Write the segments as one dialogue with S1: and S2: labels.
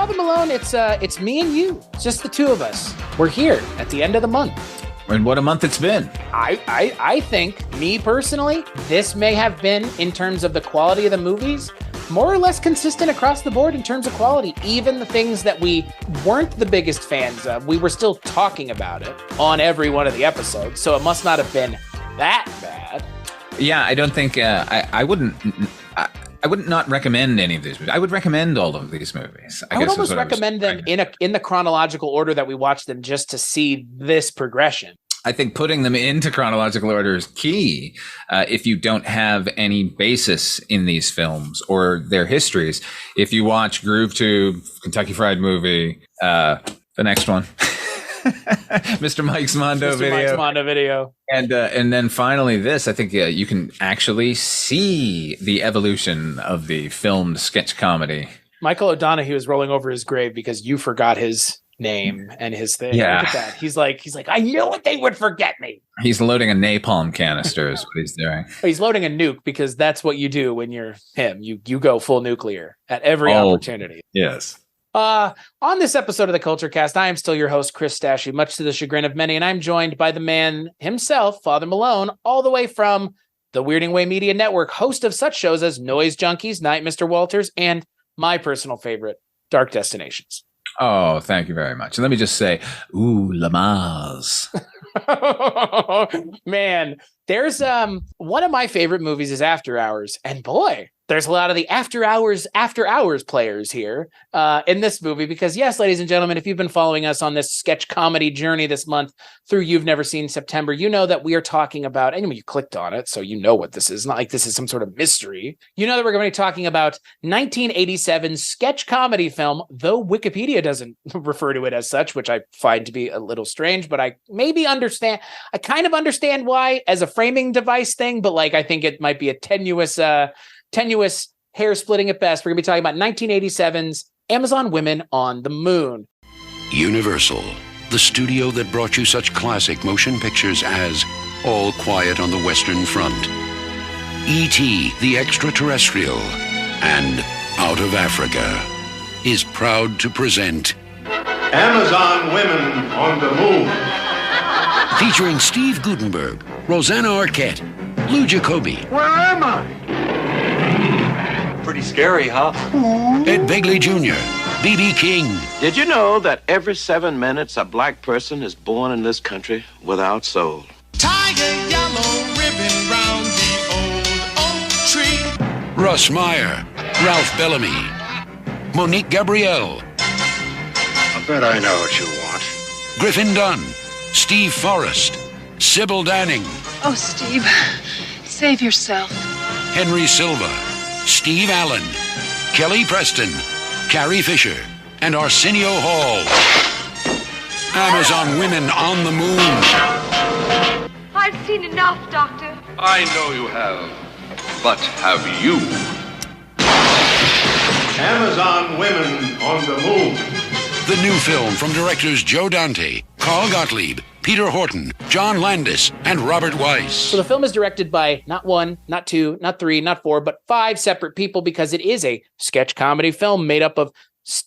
S1: Father Malone, it's me and you. It's just the two of us. We're here at the end of the month.
S2: And what a month it's been.
S1: I think, me personally, this may have been, in terms of the quality of the movies, more or less consistent across the board in terms of quality. Even the things that we weren't the biggest fans of, we were still talking about it on every one of the episodes. So it must not have been that bad.
S2: Yeah, I don't think I wouldn't not recommend any of these movies. I would recommend all of these movies.
S1: I would almost recommend them in the chronological order that we watched them, just to see this progression.
S2: I think putting them into chronological order is key if you don't have any basis in these films or their histories. If you watch Groove Tube, Kentucky Fried Movie, the next one, Mr. Mike's Mondo Video, and then finally this, I think you can actually see the evolution of the filmed sketch comedy.
S1: Michael O'Donoghue is rolling over his grave because you forgot his name and his thing.
S2: Yeah.
S1: Look at that. He's like, I knew it, they would forget me.
S2: He's loading a napalm canister is what he's doing.
S1: He's loading a nuke, because that's what you do when you're him. You go full nuclear at every opportunity.
S2: Yes.
S1: On this episode of the Culture Cast, I am still your host, Chris Stashy, much to the chagrin of many, and I'm joined by the man himself, Father Malone, all the way from the Weirding Way Media Network, host of such shows as Noise Junkies, Night Mr. Walters, and my personal favorite, Dark Destinations.
S2: Oh, thank you very much. And let me just say, ooh, Lamaze.
S1: Man, there's one of my favorite movies is After Hours, and boy, there's a lot of the after hours players here in this movie, because yes, ladies and gentlemen, if you've been following us on this sketch comedy journey this month through You've Never Seen September, you know that we are talking about, and you clicked on it, so you know what this is. Not like this is some sort of mystery. You know that we're going to be talking about 1987 sketch comedy film, though Wikipedia doesn't refer to it as such, which I find to be a little strange, but I kind of understand why as a framing device thing, but I think it might be a tenuous hair splitting at best. We're going to be talking about 1987's Amazon Women on the Moon.
S3: Universal, the studio that brought you such classic motion pictures as All Quiet on the Western Front, E.T. the Extraterrestrial, and Out of Africa, is proud to present
S4: Amazon Women on the Moon.
S3: Featuring Steve Guttenberg, Rosanna Arquette, Lou Jacoby.
S4: Where am I?
S5: Pretty scary, huh?
S3: Ed Begley Jr., B.B. King.
S5: Did you know that every 7 minutes a black person is born in this country without soul?
S6: Tie a yellow ribbon round the old oak tree.
S3: Russ Meyer, Ralph Bellamy, Monique Gabrielle.
S4: I bet I know what you want.
S3: Griffin Dunn, Steve Forrest, Sybil Danning.
S7: Oh, Steve, save yourself.
S3: Henry Silva, Steve Allen, Kelly Preston, Carrie Fisher, and Arsenio Hall. Amazon Women on the Moon.
S7: I've seen enough, Doctor.
S8: I know you have, but have you?
S4: Amazon Women on the Moon.
S3: The new film from directors Joe Dante, Carl Gottlieb, Peter Horton, John Landis, and Robert Weiss.
S1: So the film is directed by not one, not two, not three, not four, but 5 separate people, because it is a sketch comedy film made up of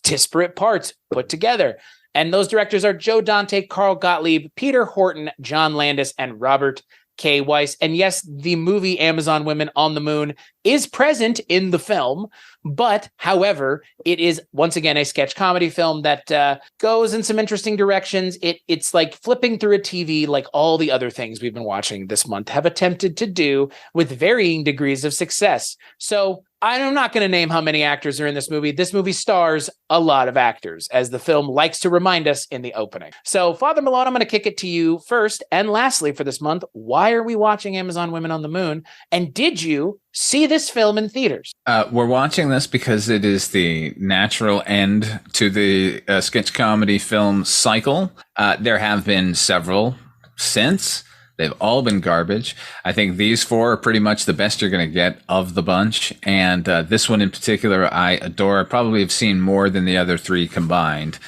S1: disparate parts put together. And those directors are Joe Dante, Carl Gottlieb, Peter Horton, John Landis, and Robert K. Weiss. And yes, the movie Amazon Women on the Moon is present in the film, but however, it is once again a sketch comedy film that goes in some interesting directions. It's like flipping through a TV, like all the other things we've been watching this month have attempted to do, with varying degrees of success. So I'm not going to name how many actors are in this movie. This movie stars a lot of actors, as the film likes to remind us in the opening. So, Father Malone, I'm going to kick it to you first. And lastly, for this month, why are we watching Amazon Women on the Moon? And did you see this film in theaters?
S2: We're watching this because it is the natural end to the sketch comedy film cycle. There have been several since. They've all been garbage. I think these 4 are pretty much the best you're going to get of the bunch. And this one in particular, I adore. I probably have seen more than the other 3 combined.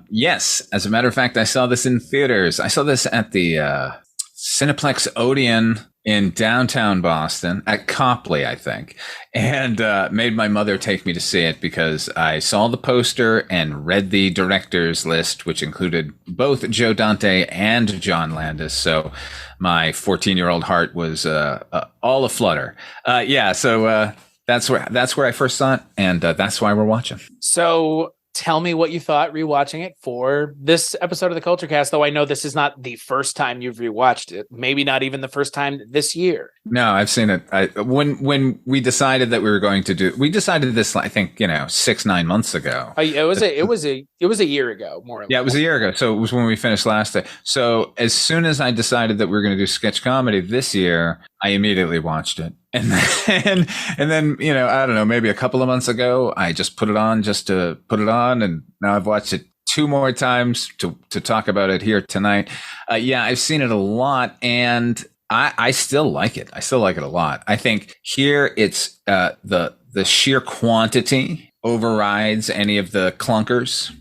S2: Yes, as a matter of fact, I saw this in theaters. I saw this at the Cineplex Odeon in downtown Boston at Copley, I think, and made my mother take me to see it because I saw the poster and read the director's list, which included both Joe Dante and John Landis. So my 14-year-old heart was all aflutter. So that's where I first saw it, and that's why we're watching.
S1: So tell me what you thought rewatching it for this episode of the Culture Cast, though I know this is not the first time you've rewatched it. Maybe not even the first time this year.
S2: No, I've seen it. When we decided that we decided this, I think, 6-9 months ago.
S1: It was a year ago, more or less.
S2: Yeah, it was a year ago. So it was when we finished last day. So as soon as I decided that we were going to do sketch comedy this year, I immediately watched it. And then, I don't know, maybe a couple of months ago, I just put it on just to put it on. And now I've watched it 2 more times to talk about it here tonight. I've seen it a lot, and I still like it. I still like it a lot. I think here it's the sheer quantity overrides any of the clunkers.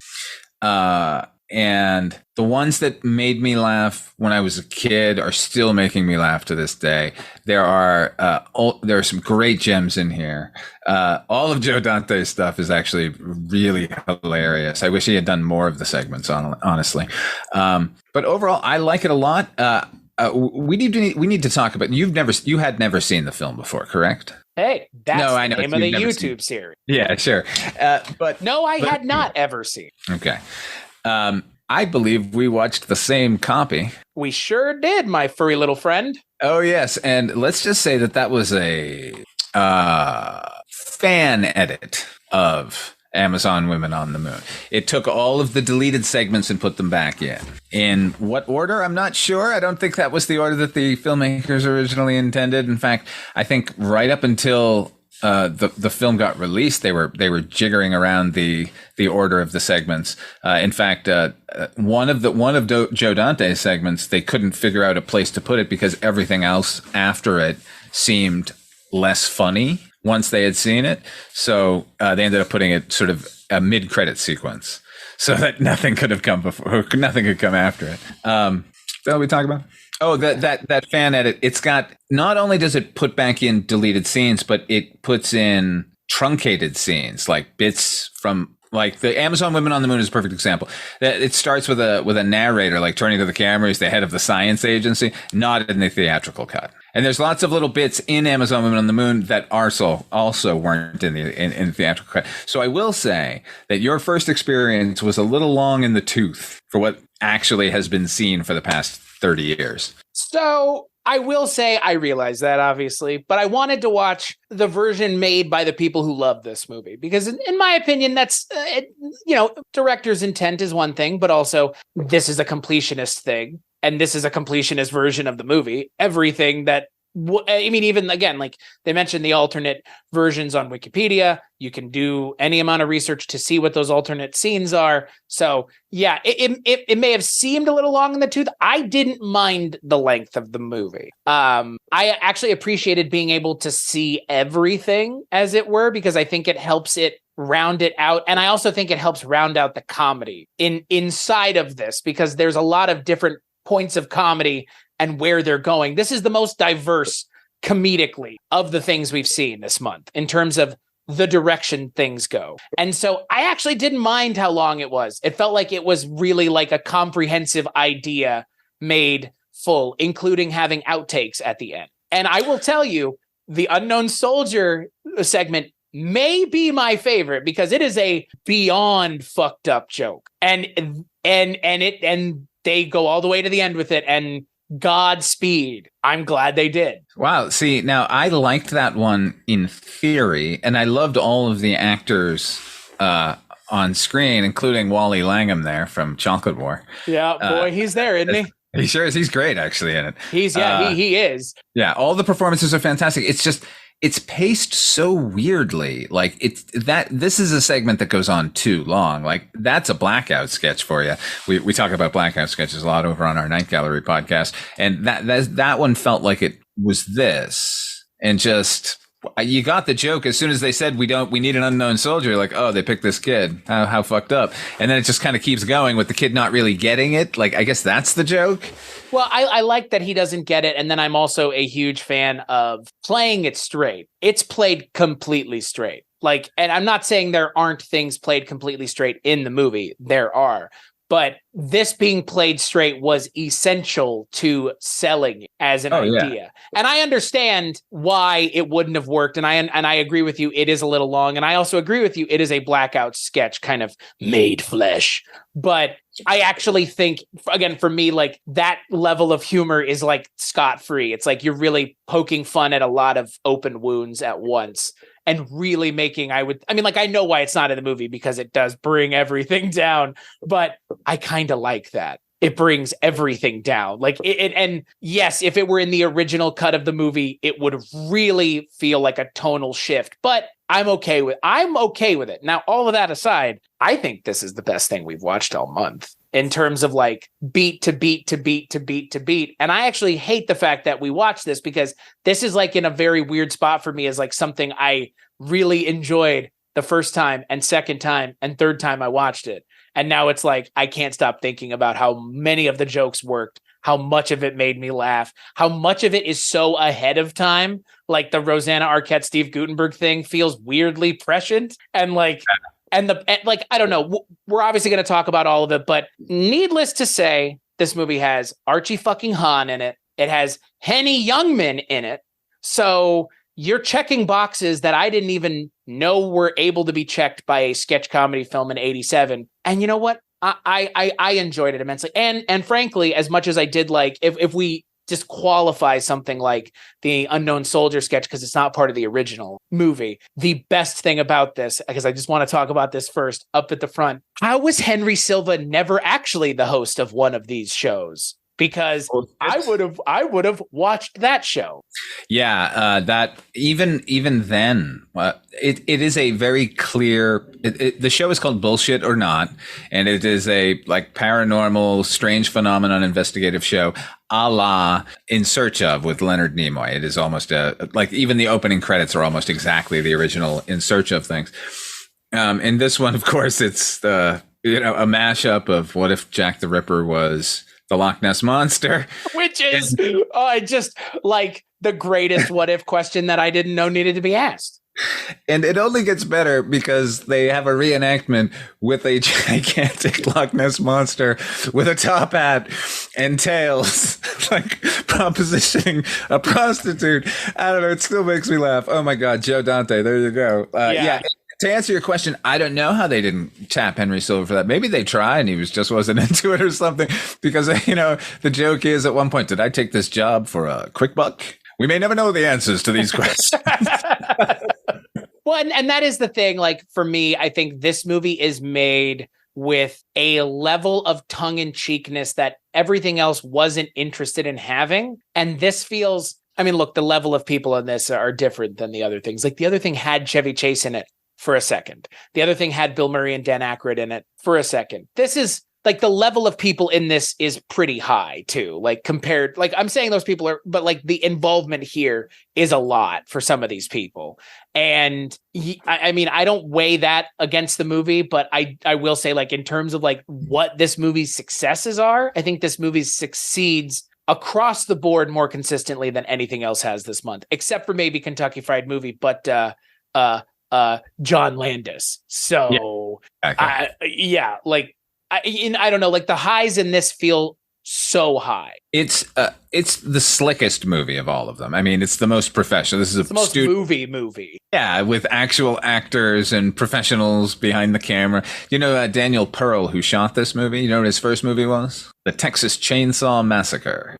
S2: And the ones that made me laugh when I was a kid are still making me laugh to this day. There are some great gems in here. All of Joe Dante's stuff is actually really hilarious. I wish he had done more of the segments, honestly. But overall, I like it a lot. We need to talk about. You had never seen the film before, correct?
S1: Hey, that's
S2: the
S1: name of the YouTube series.
S2: Yeah, sure. But
S1: no, I had not ever seen.
S2: Okay. I believe we watched the same copy.
S1: We sure did, my furry little friend.
S2: Oh, yes. And let's just say that was a fan edit of Amazon Women on the Moon. It took all of the deleted segments and put them back in. In what order? I'm not sure. I don't think that was the order that the filmmakers originally intended. In fact, I think right up until the film got released, they were jiggering around the order of the segments. In fact, one of Joe Dante's segments, they couldn't figure out a place to put it because everything else after it seemed less funny once they had seen it. So they ended up putting it sort of a mid-credit sequence so that nothing could have come before, or nothing could come after it. That what we talk about? Oh, that fan edit. It's got, not only does it put back in deleted scenes, but it puts in truncated scenes, like bits from, like the Amazon Women on the Moon is a perfect example. It starts with a narrator, like turning to the camera, he's the head of the science agency, not in the theatrical cut. And there's lots of little bits in Amazon Women on the Moon that also weren't in the theatrical cut. So I will say that your first experience was a little long in the tooth for what actually has been seen for the past 30 years.
S1: So I will say I realize that, obviously, but I wanted to watch the version made by the people who love this movie, because in my opinion, that's, director's intent is one thing, but also this is a completionist thing. And this is a completionist version of the movie. Everything that, even again, like they mentioned the alternate versions on Wikipedia. You can do any amount of research to see what those alternate scenes are. So yeah, it may have seemed a little long in the tooth. I didn't mind the length of the movie. I actually appreciated being able to see everything, as it were, because I think it helps it round it out. And I also think it helps round out the comedy inside of this, because there's a lot of different points of comedy and where they're going. This is the most diverse comedically of the things we've seen this month in terms of the direction things go. And so I actually didn't mind how long it was. It felt like it was really like a comprehensive idea made full, including having outtakes at the end. And I will tell you, the Unknown Soldier segment may be my favorite because it is a beyond fucked up joke. And they go all the way to the end with it, and Godspeed. I'm glad they did.
S2: Wow. See, now I liked that one in theory, and I loved all of the actors on screen, including Wally Langham there from Chocolate War.
S1: Yeah, boy, he's there, isn't he?
S2: He sure is. He's great, actually, in it.
S1: He is.
S2: Yeah, all the performances are fantastic. It's just, it's paced so weirdly. Like this is a segment that goes on too long. Like that's a blackout sketch for you. We talk about blackout sketches a lot over on our Night Gallery podcast. And that one felt like it was this, and just, You got the joke as soon as they said we need an unknown soldier. Like, oh, they picked this kid. How fucked up. And then it just kind of keeps going with the kid not really getting it. Like, I guess that's the joke.
S1: Well, I like that he doesn't get it. And then I'm also a huge fan of playing it straight. It's played completely straight. Like, and I'm not saying there aren't things played completely straight in the movie. There are. But this being played straight was essential to selling it as an idea. Yeah. And I understand why it wouldn't have worked. And I agree with you. It is a little long. And I also agree with you. It is a blackout sketch kind of made flesh. But I actually think, again, for me, like that level of humor is like scot-free. It's like you're really poking fun at a lot of open wounds at once. And really making, I know why it's not in the movie because it does bring everything down, but I kind of like that. It brings everything down. Like and yes, if it were in the original cut of the movie, it would really feel like a tonal shift, but I'm okay with it. Now, all of that aside, I think this is the best thing we've watched all month in terms of like beat to beat to beat to beat to beat. And I actually hate the fact that we watched this because this is like in a very weird spot for me as like something I really enjoyed the first time and second time and third time I watched it. And now it's like, I can't stop thinking about how many of the jokes worked, how much of it made me laugh, how much of it is so ahead of time. Like the Rosanna Arquette, Steve Guttenberg thing feels weirdly prescient. And like, I don't know, we're obviously going to talk about all of it, but needless to say, this movie has Archie fucking Hahn in it. It has Henny Youngman in it. So you're checking boxes that I didn't even know were able to be checked by a sketch comedy film in 87. And you know what? I enjoyed it immensely. And frankly, as much as I did like, if we just qualify something like the Unknown Soldier sketch, because it's not part of the original movie, the best thing about this, because I just want to talk about this first up at the front, how was Henry Silva never actually the host of one of these shows? Because I would have watched that show. Yeah,
S2: that even then, it is a very clear. The show is called Bullshit or Not, and it is a like paranormal, strange phenomenon investigative show, a la In Search Of with Leonard Nimoy. It is almost like even the opening credits are almost exactly the original In Search Of things. In this one, of course, it's a mashup of what if Jack the Ripper was the Loch Ness Monster,
S1: which is just like the greatest what if question that I didn't know needed to be asked.
S2: And it only gets better because they have a reenactment with a gigantic Loch Ness Monster with a top hat and tails, like propositioning a prostitute. I don't know. It still makes me laugh. Oh my God, Joe Dante. There you go. Yeah. To answer your question, I don't know how they didn't tap Henry Silva for that. Maybe they tried and he just wasn't into it or something. Because, the joke is at one point, did I take this job for a quick buck? We may never know the answers to these questions.
S1: Well, and that is the thing. Like, for me, I think this movie is made with a level of tongue-in-cheekness that everything else wasn't interested in having. And this feels, look, the level of people in this are different than the other things. Like, the other thing had Chevy Chase in it for a second. The other thing had Bill Murray and Dan Aykroyd in it for a second. This is like the level of people in this is pretty high too. Like compared, like I'm saying those people are, but like the involvement here is a lot for some of these people. And I don't weigh that against the movie, but I will say like in terms of like what this movie's successes are, I think this movie succeeds across the board more consistently than anything else has this month, except for maybe Kentucky Fried Movie, but John Landis. So I don't know, like the highs in this feel so high.
S2: It's the slickest movie of all of them. It's the most professional. This is
S1: the most movie.
S2: Yeah, with actual actors and professionals behind the camera. Daniel Pearl, who shot this movie, you know what his first movie was? The Texas Chainsaw Massacre.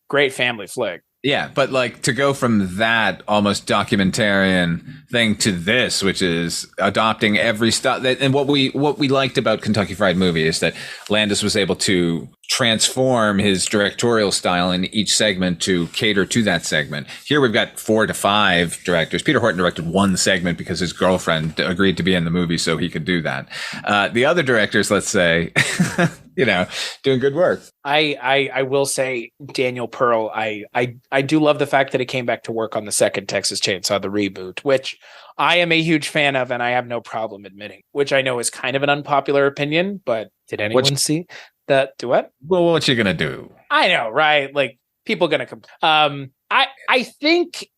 S1: Great family flick.
S2: Yeah, but like to go from that almost documentarian thing to this, which is adopting every stuff. And what we liked about Kentucky Fried Movie is that Landis was able to transform his directorial style in each segment to cater to that segment. Here we've got 4 to 5 directors. Peter Horton directed one segment because his girlfriend agreed to be in the movie so he could do that. The other directors, let's say, doing good work.
S1: I will say Daniel Pearl, I do love the fact that it came back to work on the second Texas Chainsaw, the reboot, which I am a huge fan of, and I have no problem admitting, which I know is kind of an unpopular opinion, but did anyone see that? Do what?
S2: Well, what you gonna do?
S1: I know, right? Like, people gonna come. I think,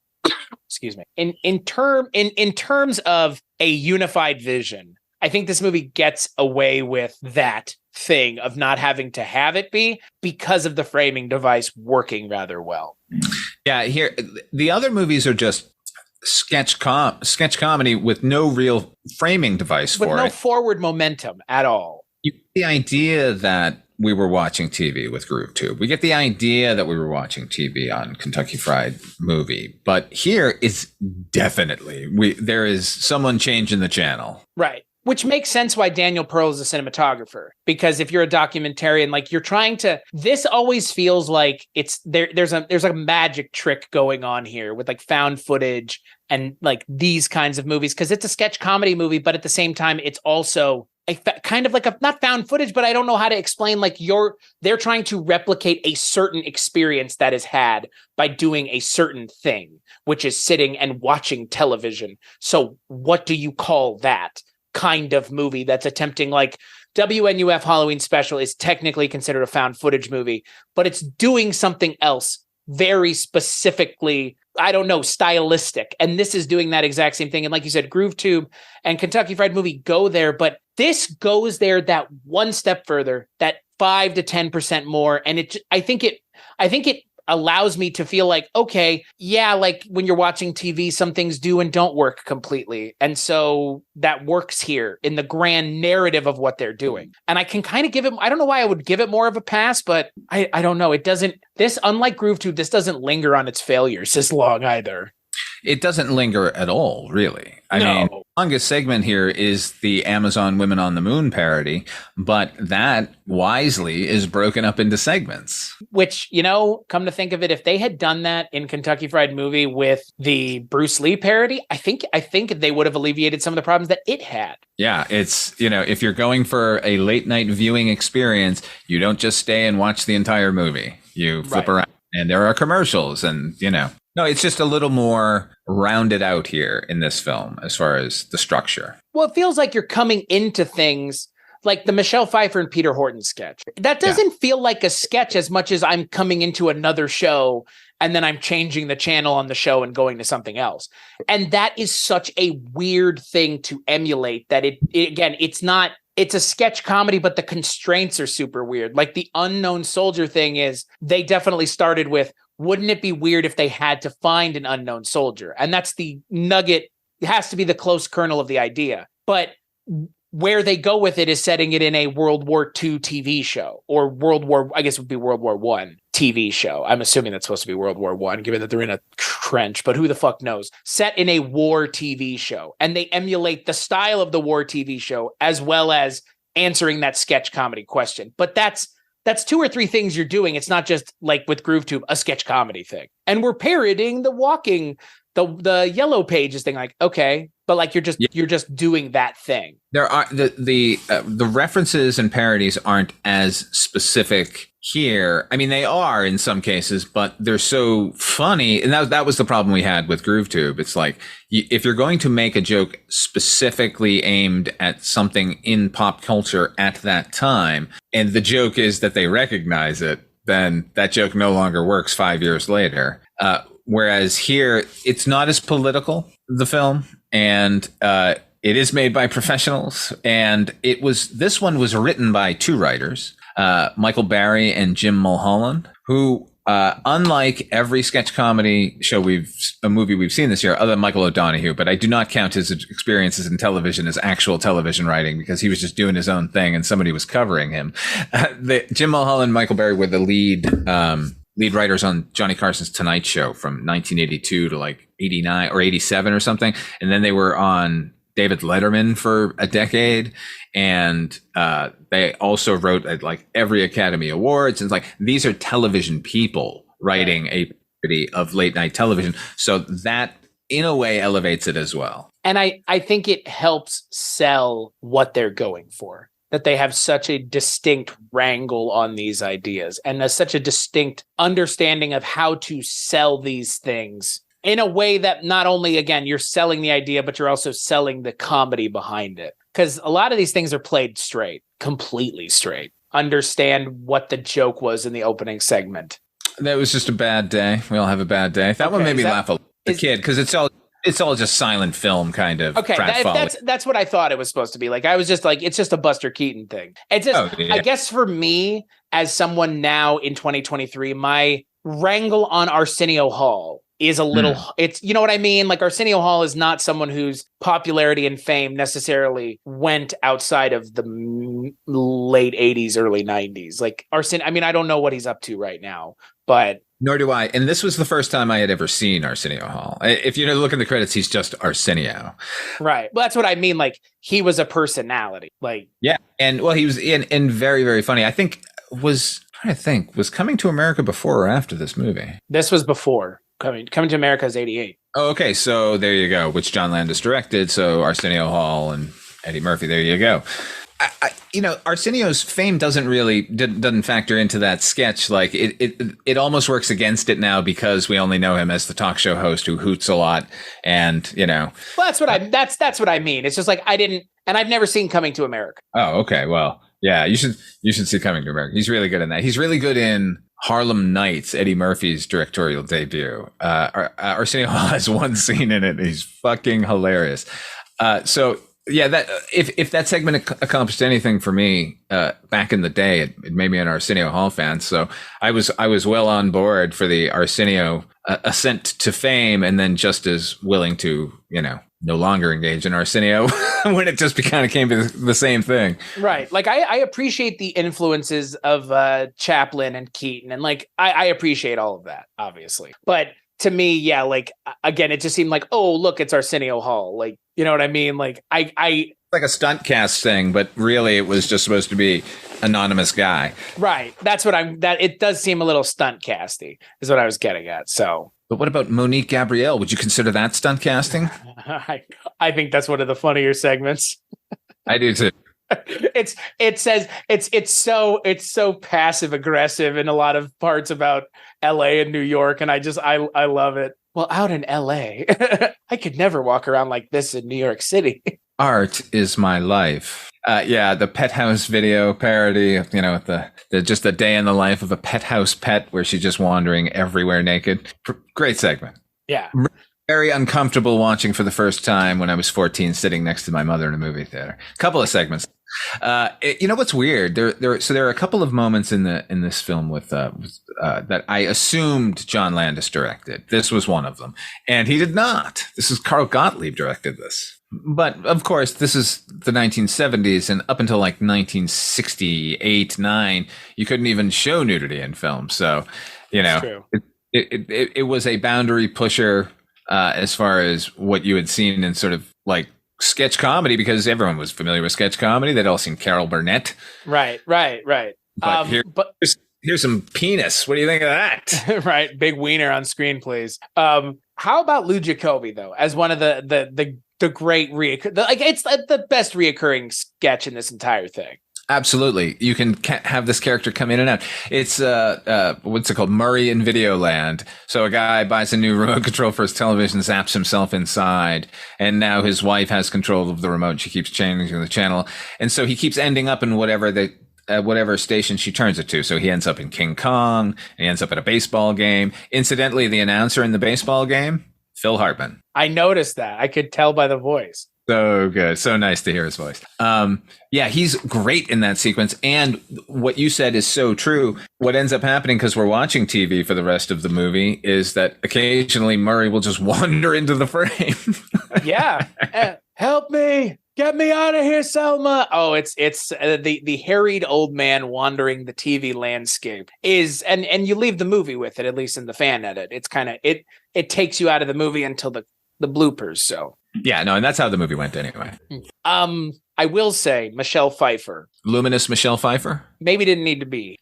S1: excuse me, in terms of a unified vision, I think this movie gets away with that thing of not having to have it be, because of the framing device working rather well.
S2: Yeah, here the other movies are just sketch comedy with no real framing device for it.
S1: With no forward momentum at all.
S2: You get the idea that we were watching TV with GrooveTube. We get the idea that we were watching TV on Kentucky Fried Movie. But here is definitely, there is someone changing the channel.
S1: Right. Which makes sense why Daniel Pearl is a cinematographer. Because if you're a documentarian, like, you're trying to, this always feels like it's there's a magic trick going on here with like found footage and like these kinds of movies. Because it's a sketch comedy movie, but at the same time, it's also kind of like not found footage, but I don't know how to explain, like, they're trying to replicate a certain experience that is had by doing a certain thing, which is sitting and watching television. So what do you call that kind of movie that's attempting, like, WNUF Halloween Special is technically considered a found footage movie, but it's doing something else very specifically, I don't know, stylistic. And this is doing that exact same thing. And like you said, GrooveTube and Kentucky Fried Movie go there, but this goes there that one step further, that 5 to 10% more. And I think it allows me to feel like, okay, yeah, like when you're watching TV, some things do and don't work completely. And so that works here in the grand narrative of what they're doing. And I can kind of give it, I don't know why I would give it more of a pass, but I don't know. It doesn't, unlike GrooveTube, this doesn't linger on its failures as long either.
S2: It doesn't linger at all, really. I mean, the longest segment here is the Amazon Women on the Moon parody, but that wisely is broken up into segments.
S1: Which, come to think of it, if they had done that in Kentucky Fried Movie with the Bruce Lee parody, I think they would have alleviated some of the problems that it had.
S2: Yeah, it's, if you're going for a late night viewing experience, you don't just stay and watch the entire movie. You flip around, and there are commercials, and, No, it's just a little more rounded out here in this film as far as the structure. Well,
S1: it feels like you're coming into things like the Michelle Pfeiffer and Peter Horton sketch. That doesn't feel like a sketch as much as I'm coming into another show and then I'm changing the channel on the show and going to something else. And that is such a weird thing to emulate that it's a sketch comedy, but the constraints are super weird. Like the Unknown Soldier thing is, they definitely started with, wouldn't it be weird if they had to find an unknown soldier? And that's the nugget. It has to be the close kernel of the idea. But where they go with it is setting it in a World War II TV show, or World War I TV show. I'm assuming that's supposed to be World War I, given that they're in a trench, but who the fuck knows? Set in a war TV show. And they emulate the style of the war TV show as well as answering that sketch comedy question. But that's 2 or 3 things you're doing. It's not just like with GrooveTube, a sketch comedy thing. And we're parodying the Yellow Pages thing. Like, okay, but like you're just doing that thing.
S2: There are the references and parodies aren't as specific here. I mean, they are in some cases, but they're so funny. And that was the problem we had with GrooveTube. It's like, if you're going to make a joke specifically aimed at something in pop culture at that time, and the joke is that they recognize it, then that joke no longer works 5 years later. Whereas here, it's not as political, the film, and it is made by professionals. And this one was written by 2 writers, Michael Barry and Jim Mulholland, who, unlike every sketch comedy movie we've seen this year, other than Michael O'Donoghue, but I do not count his experiences in television as actual television writing, because he was just doing his own thing and somebody was covering him. Jim Mulholland and Michael Barry were the lead writers on Johnny Carson's Tonight Show from 1982 to like 89 or 87 or something. And then they were on David Letterman for a decade. And they also wrote at like every Academy Awards. And it's like, these are television people writing a parody of late night television. So that in a way elevates it as well.
S1: And I think it helps sell what they're going for. that they have such a distinct wrangle on these ideas and such a distinct understanding of how to sell these things in a way that not only, again, you're selling the idea, but you're also selling the comedy behind it. Because a lot of these things are played straight, completely straight. Understand what the joke was in the opening segment.
S2: That was just a bad day. We all have a bad day. That one made me laugh a lot as a kid because it's all just silent film kind of.
S1: Okay, that's what I thought it was supposed to be. Like I was just like, it's just a Buster Keaton thing. It's just, I guess for me as someone now in 2023, my wrangle on Arsenio Hall is a little, it's, you know what I mean? Like Arsenio Hall is not someone whose popularity and fame necessarily went outside of the late 80s, early 90s. Like Arsenio, I mean, I don't know what he's up to right now, but.
S2: Nor do I. And this was the first time I had ever seen Arsenio Hall. If you look in the credits, he's just Arsenio.
S1: Right. Well, that's what I mean. Like he was a personality. Like,
S2: yeah. And well, he was in very, very funny. I think was Coming to America before or after this movie?
S1: This was before. Coming to America is 88.
S2: Oh, okay. So there you go, which John Landis directed. So Arsenio Hall and Eddie Murphy. There you go. Arsenio's fame doesn't factor into that sketch. Like it almost works against it now because we only know him as the talk show host who hoots a lot. And, Well,
S1: that's what I mean. It's just like I've never seen Coming to America.
S2: Oh, okay. Well, yeah, you should see Coming to America. He's really good in that. He's really good in Harlem Nights, Eddie Murphy's directorial debut. Arsenio Hall has one scene in it. He's fucking hilarious. So yeah, that if that segment accomplished anything for me back in the day, it made me an Arsenio Hall fan. So I was well on board for the Arsenio ascent to fame, and then just as willing to no longer engage in Arsenio when it just kind of came to the same thing.
S1: Right. Like I appreciate the influences of Chaplin and Keaton, and like I appreciate all of that, obviously. But to me, yeah, like again, it just seemed like, oh, look, it's Arsenio Hall. Like, you know what I mean? Like I
S2: like a stunt cast thing, but really it was just supposed to be anonymous guy.
S1: Right. That's what it does seem a little stunt casty is what I was getting at. So.
S2: But what about Monique Gabrielle? Would you consider that stunt casting?
S1: I think that's one of the funnier segments.
S2: I do too.
S1: It's so passive aggressive in a lot of parts about LA and New York, and I love it. Well, out in LA, I could never walk around like this in New York City.
S2: Art is my life. Yeah, the pet house video parody, the just a day in the life of a pet house pet where she's just wandering everywhere naked. Great segment.
S1: Yeah.
S2: Very uncomfortable watching for the first time when I was 14, sitting next to my mother in a movie theater. Couple of segments. What's weird? There are a couple of moments in this film with that I assumed John Landis directed. This was one of them, and he did not. This is Carl Gottlieb directed this. But of course, this is the 1970s, and up until like 1968, 9, you couldn't even show nudity in film. So, it was a boundary pusher as far as what you had seen in sort of like sketch comedy, because everyone was familiar with sketch comedy. They'd all seen Carol Burnett.
S1: Right.
S2: But here's some penis. What do you think of that?
S1: Right. Big wiener on screen, please. How about Lou Jacoby, though, as one of the great it's the best reoccurring sketch in this entire thing.
S2: Absolutely. You can have this character come in and out. It's what's it called? Murray in Videoland. So a guy buys a new remote control for his television, zaps himself inside, and now his wife has control of the remote. She keeps changing the channel, and so he keeps ending up in whatever station she turns it to. So he ends up in King Kong, and he ends up at a baseball game. Incidentally, the announcer in the baseball game, Phil Hartman.
S1: I noticed that. I could tell by the voice.
S2: So good. So nice to hear his voice. Yeah, he's great in that sequence. And what you said is so true. What ends up happening, because we're watching TV for the rest of the movie, is that occasionally Murray will just wander into the frame.
S1: Yeah. Help me. Get me out of here, Selma. Oh, it's the harried old man wandering the TV landscape is, and you leave the movie with it, at least in the fan edit. It's kind of, it takes you out of the movie until the bloopers. So
S2: yeah, no, and that's how the movie went anyway.
S1: I will say Michelle Pfeiffer.
S2: Luminous Michelle Pfeiffer?
S1: Maybe didn't need to be.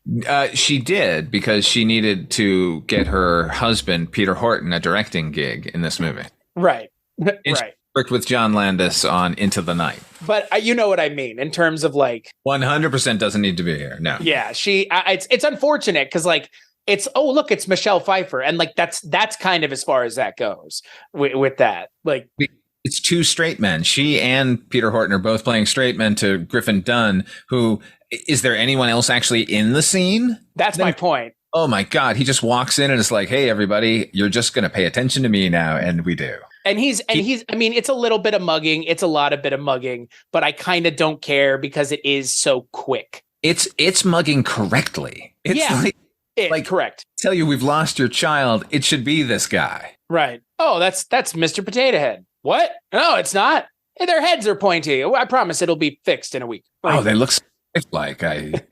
S2: She did, because she needed to get her husband, Peter Horton, a directing gig in this movie.
S1: Right.
S2: And
S1: right.
S2: Worked with John Landis on Into the Night.
S1: But you know what I mean in terms of like
S2: 100% doesn't need to be here. No.
S1: Yeah, it's unfortunate because like it's it's Michelle Pfeiffer, and like that's kind of as far as that goes with that. Like
S2: it's two straight men. She and Peter Horton are both playing straight men to Griffin Dunne, who is there anyone else actually in the scene?
S1: That's my point.
S2: Oh my God. He just walks in and is like, hey, everybody, you're just going to pay attention to me now. And we do.
S1: And he's, I mean, it's a little bit of mugging. It's a lot of bit of mugging, but I kind of don't care because it is so quick.
S2: It's mugging correctly. It's like
S1: correct.
S2: Tell you we've lost your child. It should be this guy.
S1: Right. Oh, that's Mr. Potato Head. What? No, it's not. Hey, their heads are pointy. I promise it'll be fixed in a week.
S2: Oh, they look like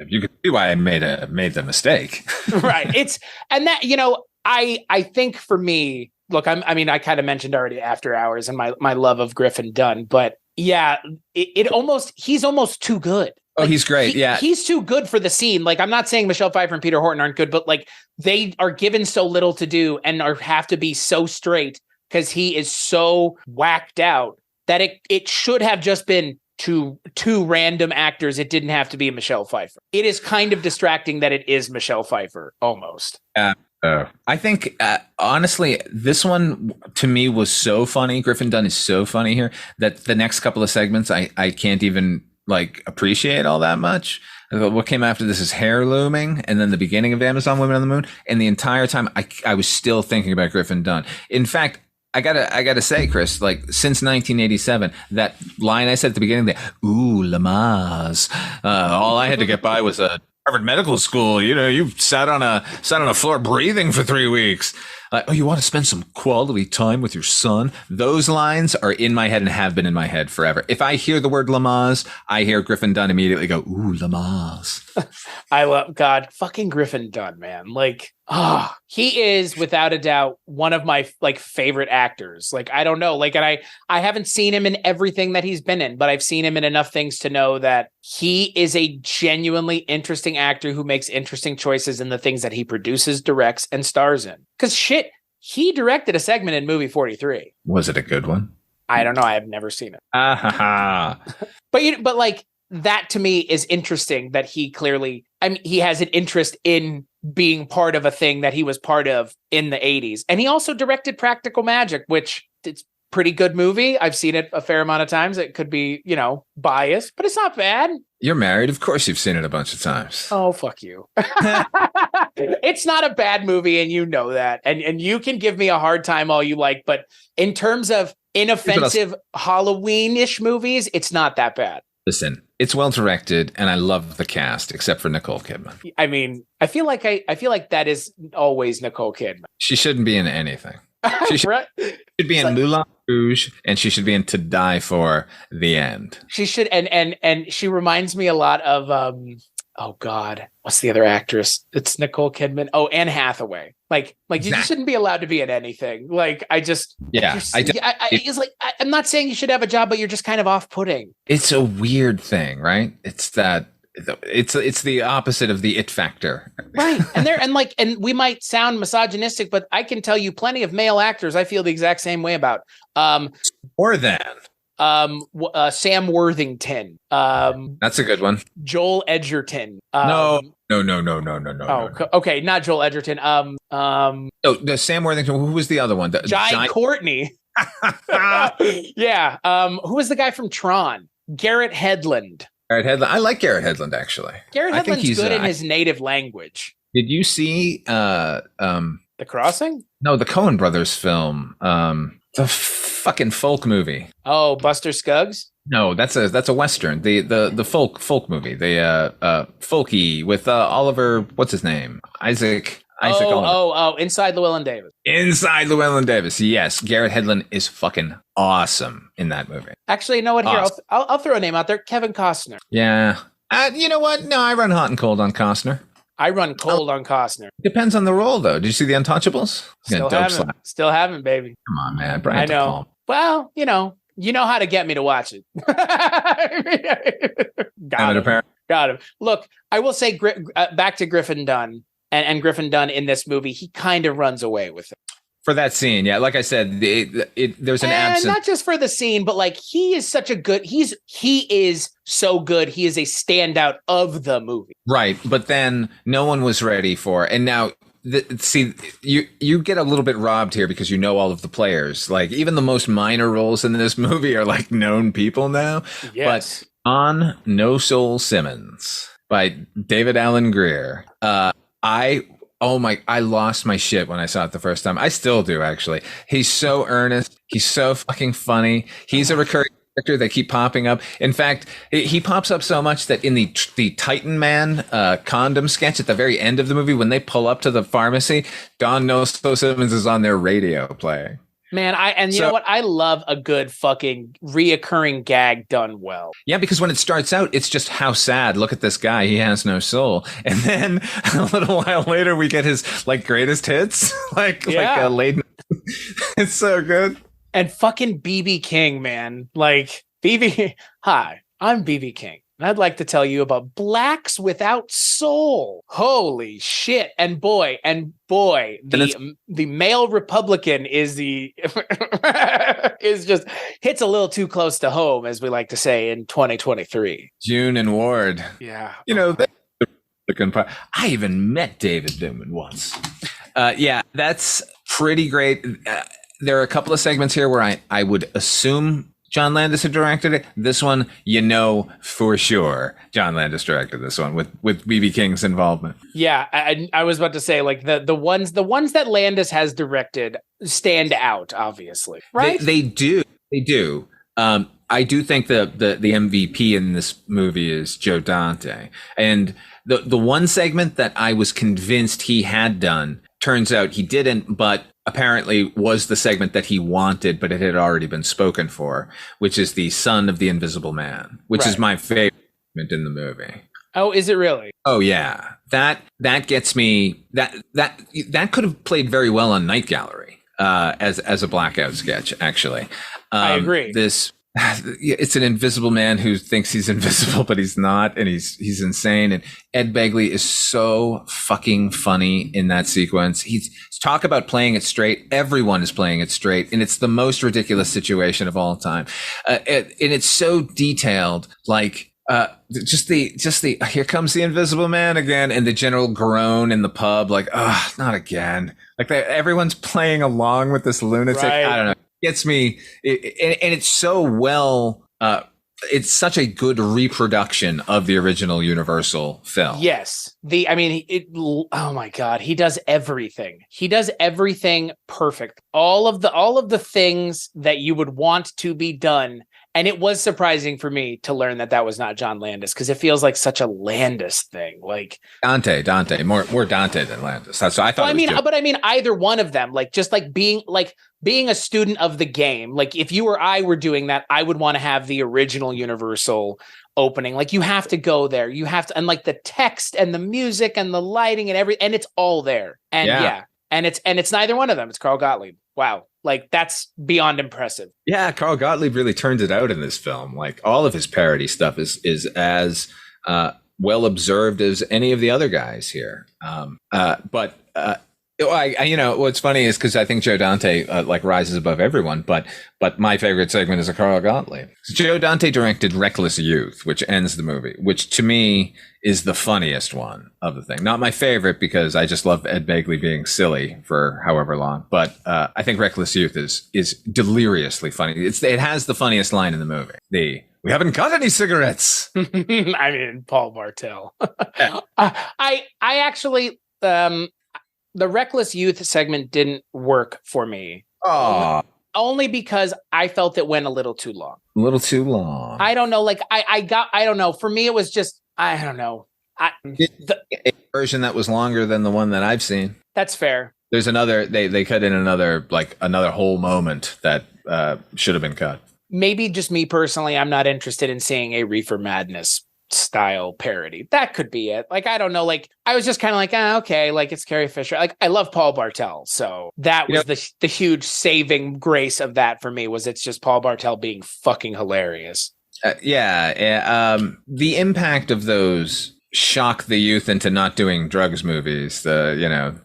S2: you could see why I made the mistake.
S1: Right. I think for me, look, I kind of mentioned already After Hours and my love of Griffin Dunne, but yeah, he's almost too good.
S2: Oh, like, he's great. Yeah.
S1: He's too good for the scene. Like, I'm not saying Michelle Pfeiffer and Peter Horton aren't good, but like they are given so little to do and have to be so straight because he is so whacked out that it should have just been two random actors. It didn't have to be Michelle Pfeiffer. It is kind of distracting that it is Michelle Pfeiffer almost.
S2: I think, honestly, this one to me was so funny. Griffin Dunne is so funny here that the next couple of segments, I can't even like appreciate all that much. What came after this is Hair Looming, and then the beginning of Amazon Women on the Moon. And the entire time I was still thinking about Griffin Dunne. In fact, I gotta say, Chris, like since 1987, that line I said at the beginning there, ooh, Lamaze, all I had to get by was a Harvard Medical School. You know, you sat on a floor breathing for 3 weeks. Like, oh, you want to spend some quality time with your son? Those lines are in my head and have been in my head forever. If I hear the word Lamaze, I hear Griffin Dunne immediately go, ooh, Lamaze.
S1: I love fucking Griffin Dunne, man. Like, he is without a doubt one of my like favorite actors. Like, I don't know, like, and I haven't seen him in everything that he's been in, but I've seen him in enough things to know that he is a genuinely interesting actor who makes interesting choices in the things that he produces, directs, and stars in. Because shit, he directed a segment in movie 43.
S2: Was it a good one?
S1: I don't know. I have never seen it. But like that to me is interesting that he clearly, he has an interest in being part of a thing that he was part of in the 80s. And he also directed Practical Magic, which it's pretty good movie. I've seen it a fair amount of times. It could be, biased, but it's not bad.
S2: You're married. Of course you've seen it a bunch of times.
S1: Oh, fuck you. It's not a bad movie, and you know that. And you can give me a hard time all you like, but in terms of inoffensive Halloween-ish movies, it's not that bad.
S2: Listen, it's well directed, and I love the cast, except for Nicole Kidman.
S1: I mean, I feel like that is always Nicole Kidman.
S2: She shouldn't be in anything. She should be in Moulin Rouge, and she should be in To Die For: The End. She
S1: should, and she reminds me a lot of oh God, what's the other actress? It's Nicole Kidman. Oh, Anne Hathaway. Like you just shouldn't be allowed to be in anything. Like it's like I'm not saying you should have a job, but you're just kind of off-putting.
S2: It's a weird thing, right? It's that. It's the opposite of the it factor.
S1: Right. And we might sound misogynistic, but I can tell you plenty of male actors I feel the exact same way about.
S2: More than
S1: Sam Worthington.
S2: That's a good one.
S1: Joel Edgerton.
S2: No.
S1: Okay, not Joel Edgerton.
S2: No, Sam Worthington. Who was the other one?
S1: Jai Courtney. Yeah. Who was the guy from Tron? Garrett Hedlund.
S2: Garrett Hedlund. I like Garrett Hedlund, actually.
S1: Garrett Hedlund's good in his native language.
S2: Did you see
S1: The Crossing?
S2: No, the Coen Brothers film. The fucking folk movie.
S1: Oh, Buster Scruggs?
S2: No, that's a Western. The folk movie. The folky with Oliver, what's his name? Isaac Oliver.
S1: Inside Llewellyn Davis.
S2: Inside Llewellyn Davis. Yes, Garrett Hedlund is fucking awesome in that movie.
S1: Actually, you know what? Here, awesome. I'll throw a name out there. Kevin Costner.
S2: Yeah. You know what? No, I run hot and cold on Costner.
S1: I run cold on Costner.
S2: Depends on the role, though. Did you see The Untouchables?
S1: Still haven't, baby.
S2: Come on, man. Brian
S1: I know. Well, you know how to get me to watch it. Got him. Look, I will say back to Griffin Dunne and Griffin Dunne in this movie, he kind of runs away with it.
S2: For that scene, yeah, like I said, there's an absence.
S1: Not just for the scene, but like he is such a good. He is so good. He is a standout of the movie.
S2: Right, but then no one was ready for, and now see, you get a little bit robbed here because you know all of the players. Like even the most minor roles in this movie are like known people now.
S1: Yes.
S2: But on No Soul Simmons by David Alan Grier, I lost my shit when I saw it the first time. I still do, actually. He's so earnest. He's so fucking funny. He's a recurring character that keep popping up. In fact, he pops up so much that in the Titan Man condom sketch at the very end of the movie, when they pull up to the pharmacy, Don No Soul Simmons is on their radio playing.
S1: Man, you know what? I love a good fucking reoccurring gag done well.
S2: Yeah, because when it starts out, it's just how sad. Look at this guy. He has no soul. And then a little while later, we get his like greatest hits. like late. It's so good.
S1: And fucking BB King, man. Like hi, I'm BB King. And I'd like to tell you about blacks without soul. Holy shit. And boy, the male Republican is is just hits a little too close to home, as we like to say in 2023.
S2: June and Ward.
S1: Yeah.
S2: You know, I even met David Newman once. Yeah, that's pretty great. There are a couple of segments here where I would assume John Landis had directed it. This one, you know for sure, John Landis directed this one with BB King's involvement.
S1: Yeah, I was about to say like the ones that Landis has directed stand out, obviously. Right?
S2: They do. I do think the MVP in this movie is Joe Dante, and the one segment that I was convinced he had done, turns out he didn't, but apparently was the segment that he wanted, but it had already been spoken for, which is the Son of the Invisible Man, which is my favorite segment in the movie.
S1: Oh, is it really?
S2: Oh yeah, that gets me. That could have played very well on Night Gallery as a blackout sketch. Actually,
S1: I agree.
S2: It's an invisible man who thinks he's invisible, but he's not, and he's insane. And Ed Begley is so fucking funny in that sequence. He's talk about playing it straight. Everyone is playing it straight, and it's the most ridiculous situation of all time. And it's so detailed, like just the here comes the invisible man again, and the general groan in the pub, like not again. Like everyone's playing along with this lunatic.
S1: Right.
S2: I don't know. Gets me, and it's so well. It's such a good reproduction of the original Universal film.
S1: Yes, oh my God, he does everything. He does everything perfect. All of the things that you would want to be done. And it was surprising for me to learn that was not John Landis, because it feels like such a Landis thing. Like
S2: Dante, more Dante than Landis. That's what I thought.
S1: But I mean, either one of them, like just like being a student of the game. Like if you or I were doing that, I would want to have the original Universal opening. Like you have to go there. You have to, and like the text and the music and the lighting and and it's all there. And and it's neither one of them. It's Carl Gottlieb. Wow. Like that's beyond impressive.
S2: Yeah, Carl Gottlieb really turns it out in this film. Like all of his parody stuff is as well observed as any of the other guys here. But you know what's funny is because I think Joe Dante like rises above everyone. But my favorite segment is a Carl Gottlieb. Joe Dante directed Reckless Youth, which ends the movie, which to me is the funniest one of the thing. Not my favorite because I just love Ed Begley being silly for however long. But I think Reckless Youth is deliriously funny. It has the funniest line in the movie. We haven't got any cigarettes.
S1: I mean, Paul Bartel. I actually the Reckless Youth segment didn't work for me.
S2: Oh.
S1: Only because I felt it went a little too long.
S2: A little too long.
S1: I don't know. Like I don't know. For me, it was just, I don't know.
S2: A version that was longer than the one that I've seen.
S1: That's fair.
S2: There's another, they cut in another whole moment that should have been cut.
S1: Maybe just me personally, I'm not interested in seeing a Reefer Madness style parody. That could be it. Like, I don't know. Like, I was just kind of like, okay, like it's Carrie Fisher. Like, I love Paul Bartel. So that was the huge saving grace of that for me, was it's just Paul Bartel being fucking hilarious.
S2: The impact of those shock the youth into not doing drugs movies, the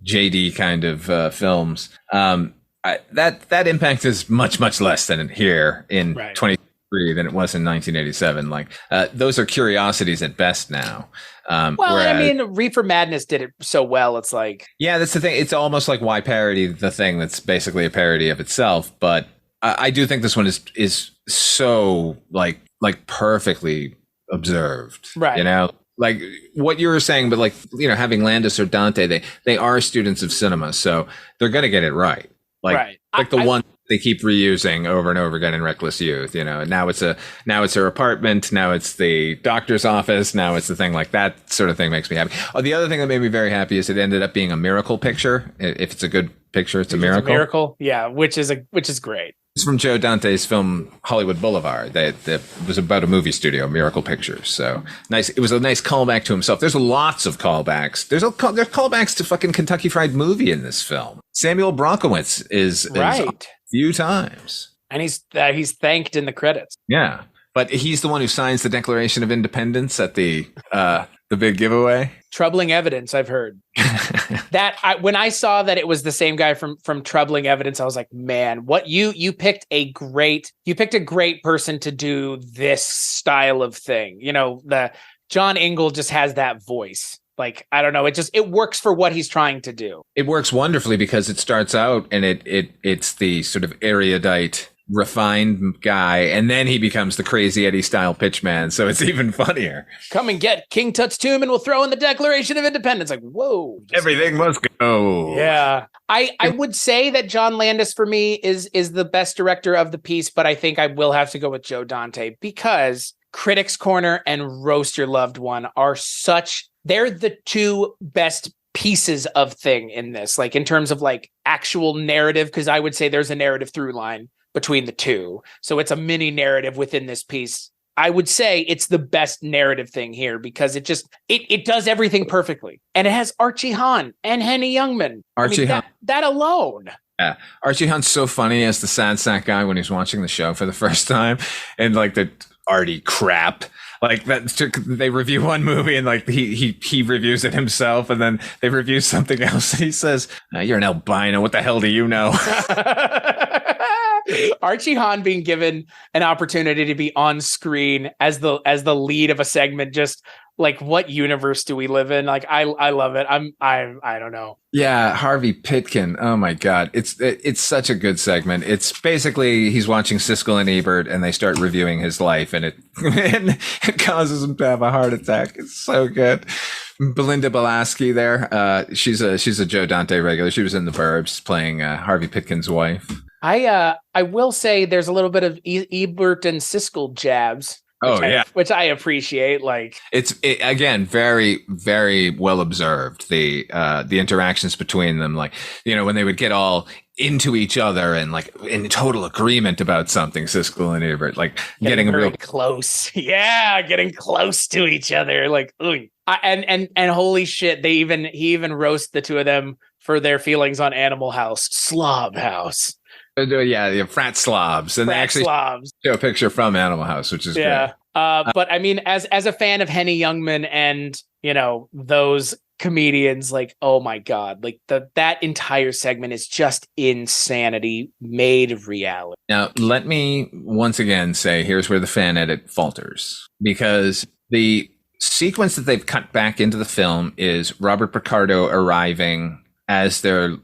S2: JD kind of films. That impact is much less than here in 23 than it was in 1987. Like those are curiosities at best now.
S1: Reefer Madness did it so well. It's like,
S2: yeah, that's the thing. It's almost like why parody the thing that's basically a parody of itself. But I do think this one is so like perfectly observed,
S1: right?
S2: Like what you were saying, but like, having Landis or Dante, they are students of cinema, so they're going to get it right. Like the one they keep reusing over and over again in Reckless Youth, and now it's her apartment, now it's the doctor's office, now it's the thing. Like that sort of thing makes me happy. Oh, the other thing that made me very happy is it ended up being a miracle picture. If it's a good picture, it's a miracle.
S1: It's a miracle, yeah, which is great.
S2: It's from Joe Dante's film Hollywood Boulevard. That was about a movie studio, Miracle Pictures. So nice. It was a nice callback to himself. There's lots of callbacks. There's callbacks to fucking Kentucky Fried Movie in this film. Samuel Bronkowitz is a few times,
S1: and he's thanked in the credits.
S2: Yeah, but he's the one who signs the Declaration of Independence at the big giveaway.
S1: Troubling Evidence, I've heard. When I saw that it was the same guy from Troubling Evidence, I was like, man, what you picked a great person to do this style of thing. The John Ingle just has that voice. Like, I don't know, it works for what he's trying to do. It
S2: works wonderfully because it starts out and it's the sort of erudite, refined guy, and then he becomes the crazy Eddie style pitchman, so it's even funnier.
S1: Come and get King Tut's tomb and we'll throw in the Declaration of Independence. Like, whoa,
S2: everything must go.
S1: Yeah, I would say that John Landis for me is the best director of the piece, but I think I will have to go with Joe Dante because Critics Corner and Roast Your Loved One they're the two best pieces of thing in this, like in terms of like actual narrative, because I would say there's a narrative through line between the two. So it's a mini narrative within this piece. I would say it's the best narrative thing here because it does everything perfectly. And it has Archie Hahn and Henny Youngman. That alone.
S2: Yeah. Archie Hahn's so funny as the sad sack guy when he's watching the show for the first time. And like the arty crap. Like they review one movie and like he reviews it himself, and then they review something else and he says, "You're an albino. What the hell do you know?"
S1: Archie Hahn being given an opportunity to be on screen as the lead of a segment, just like, what universe do we live in? Like, I love it. I don't know.
S2: Yeah, Harvey Pitkin. Oh my God, it's such a good segment. It's basically he's watching Siskel and Ebert, and they start reviewing his life, and it causes him to have a heart attack. It's so good. Belinda Belaski there. She's a Joe Dante regular. She was in The Burbs playing Harvey Pitkin's wife.
S1: I will say there's a little bit of Ebert and Siskel jabs. Which I appreciate. Like
S2: it's again very, very well observed. The interactions between them, like when they would get all into each other and like in total agreement about something. Siskel and Ebert, like getting real
S1: close. Yeah, getting close to each other. Like, and holy shit, he even roast the two of them for their feelings on Animal House, Slob House.
S2: Yeah, frat slobs, and they actually show a picture from Animal House, which is great.
S1: But I mean, as a fan of Henny Youngman and those comedians, like, oh my God, like that entire segment is just insanity made reality.
S2: Now, let me once again say, here's where the fan edit falters, because the sequence that they've cut back into the film is Robert Picardo arriving as the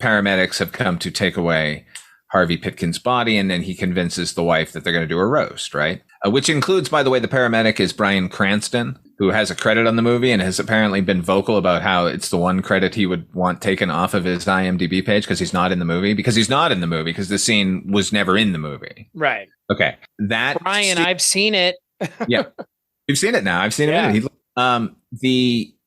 S2: paramedics have come to take away Harvey Pitkin's body, and then he convinces the wife that they're going to do a roast, right? Which includes, by the way, the paramedic is Bryan Cranston, who has a credit on the movie and has apparently been vocal about how it's the one credit he would want taken off of his IMDb page because he's not in the movie. Because the scene was never in the movie.
S1: Right.
S2: Okay.
S1: Brian, I've seen it.
S2: Yeah. You've seen it now. I've seen it.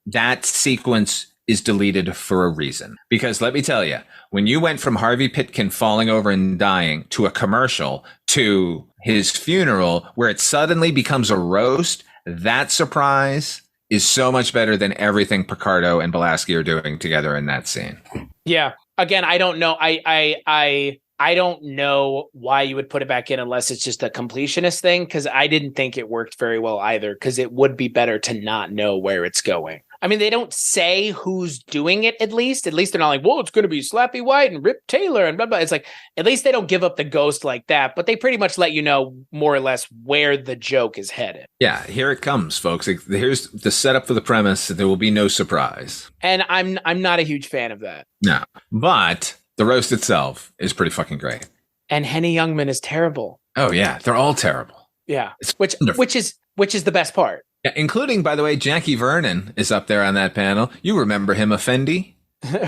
S2: That sequence is deleted for a reason. Because let me tell you, when you went from Harvey Pitkin falling over and dying to a commercial to his funeral, where it suddenly becomes a roast, that surprise is so much better than everything Picardo and Belaski are doing together in that scene.
S1: Yeah. Again, I don't know. I I don't know why you would put it back in unless it's just a completionist thing, because I didn't think it worked very well either, because it would be better to not know where it's going. I mean, they don't say who's doing it, at least. At least they're not like, well, it's going to be Slappy White and Rip Taylor and blah, blah. It's like, at least they don't give up the ghost like that, but they pretty much let you know more or less where the joke is headed.
S2: Yeah, here it comes, folks. Here's the setup for the premise. There will be no surprise.
S1: And I'm not a huge fan of that.
S2: No, but the roast itself is pretty fucking great.
S1: And Henny Youngman is terrible.
S2: Oh yeah, they're all terrible.
S1: Yeah,
S2: It's
S1: which is the best part.
S2: Yeah, including, by the way, Jackie Vernon is up there on that panel. You remember him, Effendi?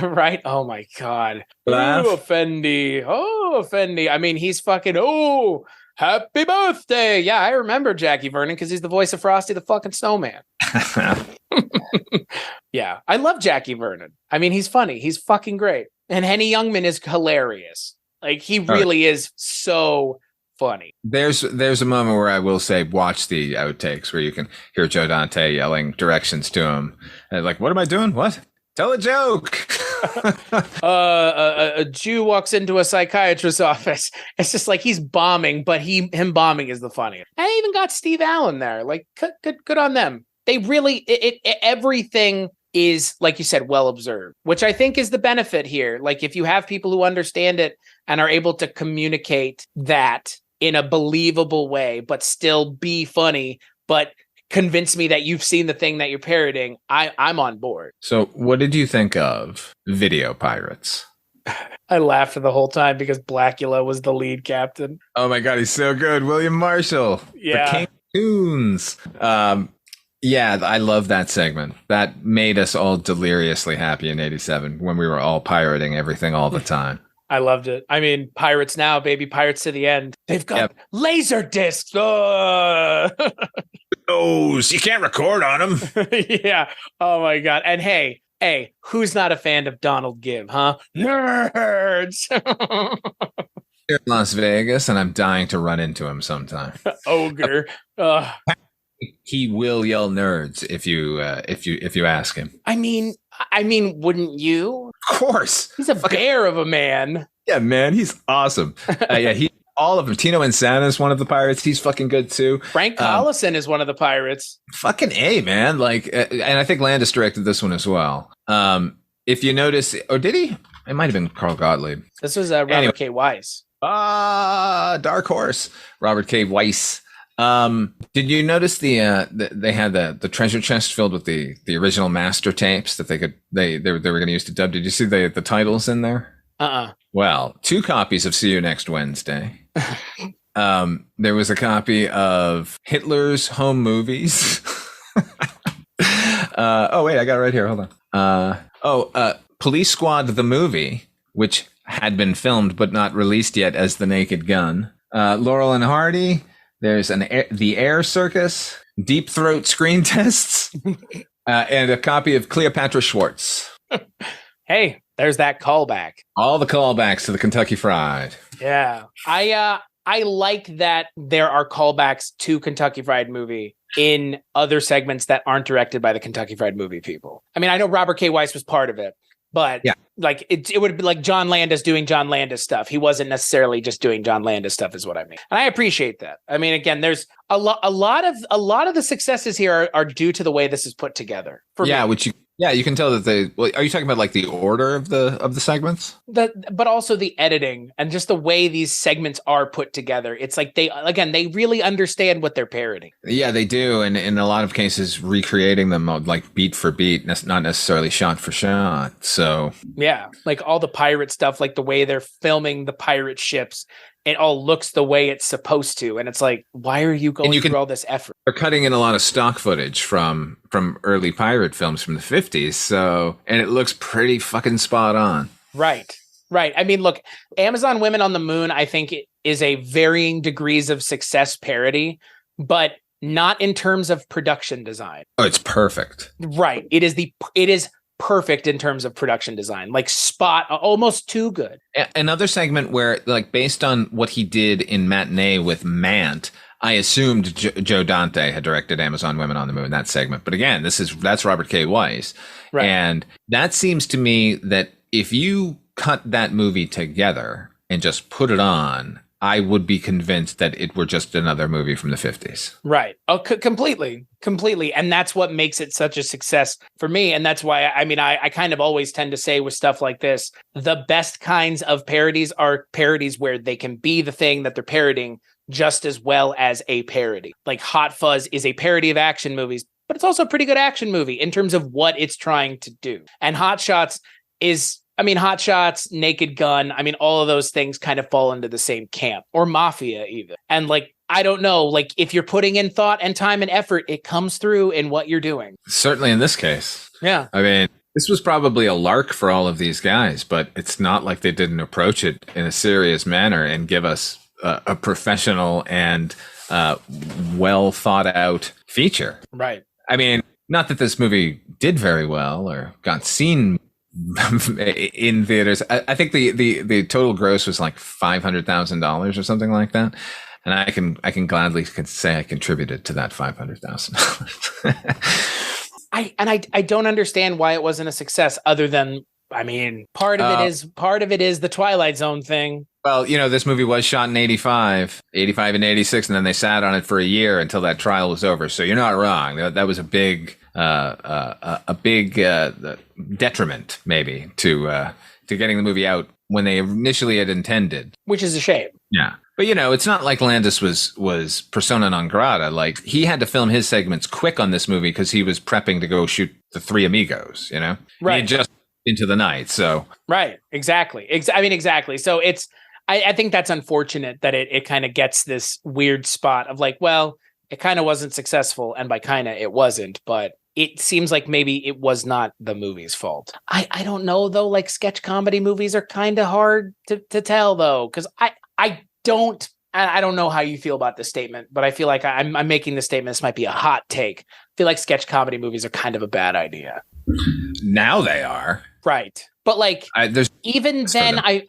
S1: Right? Oh my God.
S2: Laugh.
S1: Oh, Effendi. Oh, Effendi. I mean, he's fucking, oh, happy birthday. Yeah, I remember Jackie Vernon because he's the voice of Frosty the fucking Snowman. Yeah, I love Jackie Vernon. I mean, he's funny. He's fucking great. And Henny Youngman is hilarious. Like, he really is so funny.
S2: There's a moment where I will say, watch the outtakes where you can hear Joe Dante yelling directions to him. And like, what am I doing? What? Tell a joke.
S1: A Jew walks into a psychiatrist's office. It's just like he's bombing, but him bombing is the funniest. I even got Steve Allen there. Like, good on them. They really, everything is, like you said, well observed, which I think is the benefit here. Like, if you have people who understand it and are able to communicate that in a believable way, but still be funny, but convince me that you've seen the thing that you're parodying, I'm on board.
S2: So what did you think of Video Pirates?
S1: I laughed the whole time because Blackula was the lead captain.
S2: Oh my God, he's so good. William Marshall.
S1: Yeah.
S2: The King of Tunes. Yeah, I love that segment. That made us all deliriously happy in 87 when we were all pirating everything all the time.
S1: I loved it. I mean, Pirates Now, baby, Pirates to the End. They've got laser discs. Oh.
S2: Those, you can't record on them.
S1: Yeah. Oh my God. And hey, who's not a fan of Donald Gibb, huh? Nerds.
S2: Here in Las Vegas, and I'm dying to run into him sometime.
S1: Ogre.
S2: He will yell nerds if you ask him.
S1: I mean, wouldn't you?
S2: Of course.
S1: He's a bear of a man.
S2: Yeah, man, he's awesome. Yeah, all of them. Tino Insana is one of the pirates. He's fucking good too.
S1: Frank Collison is one of the pirates.
S2: Fucking A, man. Like, and I think Landis directed this one as well. If you notice, or did he? It might have been Carl Gottlieb.
S1: This was Robert K. Weiss.
S2: Dark Horse. Robert K. Weiss. Did you notice they had the treasure chest filled with the original master tapes that they were going to use to dub? Did you see the titles in there? Well, 2 copies of See You Next Wednesday. There was a copy of Hitler's Home Movies. Oh wait, I got it right here. Hold on. Police Squad the movie, which had been filmed but not released yet as The Naked Gun. Laurel and Hardy. There's the Air Circus, Deep Throat Screen Tests, and a copy of Cleopatra Schwartz.
S1: Hey, there's that callback.
S2: All the callbacks to the Kentucky Fried.
S1: Yeah, I like that there are callbacks to Kentucky Fried Movie in other segments that aren't directed by the Kentucky Fried Movie people. I mean, I know Robert K. Weiss was part of it, but yeah. Like it would be like John Landis doing John Landis stuff. He wasn't necessarily just doing John Landis stuff, is what I mean. And I appreciate that. I mean, again, there's a lot of the successes here are due to the way this is put together. You can tell that are you talking about like the order of the segments? But also the editing and just the way these segments are put together. It's like they really understand what they're parodying. Yeah, they do. And in a lot of cases, recreating them like beat for beat, not necessarily shot for shot. So yeah, like all the pirate stuff, like the way they're filming the pirate ships, it all looks the way it's supposed to. And it's like, why are you going through all this effort? They're cutting in a lot of stock footage from early pirate films from the 50s. So, and it looks pretty fucking spot on. Right. I mean, look, Amazon Women on the Moon, I think it is a varying degrees of success parody, but not in terms of production design. Oh, it's perfect. Right. It is perfect in terms of production design, like almost too good. Another segment where, like, based on what he did in Matinee with Mant, I assumed Joe Dante had directed Amazon Women on the Moon, that segment. But again, that's Robert K. Weiss. Right. And that seems to me that if you cut that movie together
S2: and just put it on, I would be convinced that it were just another movie from the 50s.
S1: Right. Oh, completely. And that's what makes it such a success for me. And that's why, I mean, I kind of always tend to say with stuff like this, the best kinds of parodies are parodies where they can be the thing that they're parodying just as well as a parody. Like Hot Fuzz is a parody of action movies, but it's also a pretty good action movie in terms of what it's trying to do. And Hot Shots is, I mean, Hot Shots, Naked Gun, I mean, all of those things kind of fall into the same camp, or Mafia even. And like, I don't know, like if you're putting in thought and time and effort, it comes through in what you're doing.
S2: Certainly in this case.
S1: Yeah.
S2: I mean, this was probably a lark for all of these guys, but it's not like they didn't approach it in a serious manner and give us a professional and well thought out feature.
S1: Right.
S2: I mean, not that this movie did very well or got seen in theaters. I think the total gross was like $500,000 or something like that, and I can gladly say I contributed to that $500,000.
S1: I don't understand why it wasn't a success, other than, I mean, part of it is the Twilight Zone thing.
S2: Well, you know, this movie was shot in 85 and 86, and then they sat on it for a year until that trial was over. So you're not wrong. That was a big detriment, maybe, to getting the movie out when they initially had intended.
S1: Which is a shame.
S2: Yeah. But, you know, it's not like Landis was persona non grata. Like, he had to film his segments quick on this movie because he was prepping to go shoot The Three Amigos, you know?
S1: Right.
S2: He just into the night, so.
S1: Right. Exactly. Exactly. So it's, I think that's unfortunate that it kind of gets this weird spot of like, well, it kind of wasn't successful, and by kind of it wasn't, but it seems like maybe it was not the movie's fault. I don't know though, like sketch comedy movies are kind of hard to tell though, because I don't know how you feel about this statement, but I feel like I'm making this statement. This might be a hot take. I feel like sketch comedy movies are kind of a bad idea.
S2: Now they are.
S1: Right. But like even then, I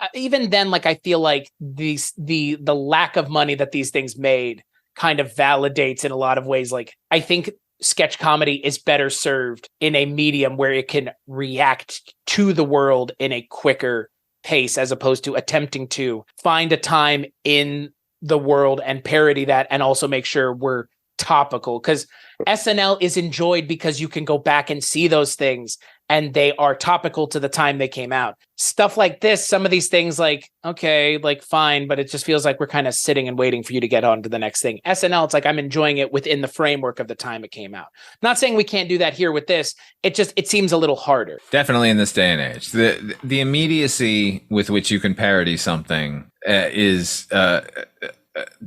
S1: feel like the lack of money that these things made kind of validates in a lot of ways. Like, I think sketch comedy is better served in a medium where it can react to the world in a quicker pace, as opposed to attempting to find a time in the world and parody that, and also make sure we're topical. Because SNL is enjoyed because you can go back and see those things and they are topical to the time they came out. Stuff like this, some of these things, like, okay, like fine, but it just feels like we're kind of sitting and waiting for you to get on to the next thing. SNL, it's like I'm enjoying it within the framework of the time it came out. Not saying we can't do that here with this. It seems a little harder.
S2: Definitely in this day and age. The immediacy with which you can parody something is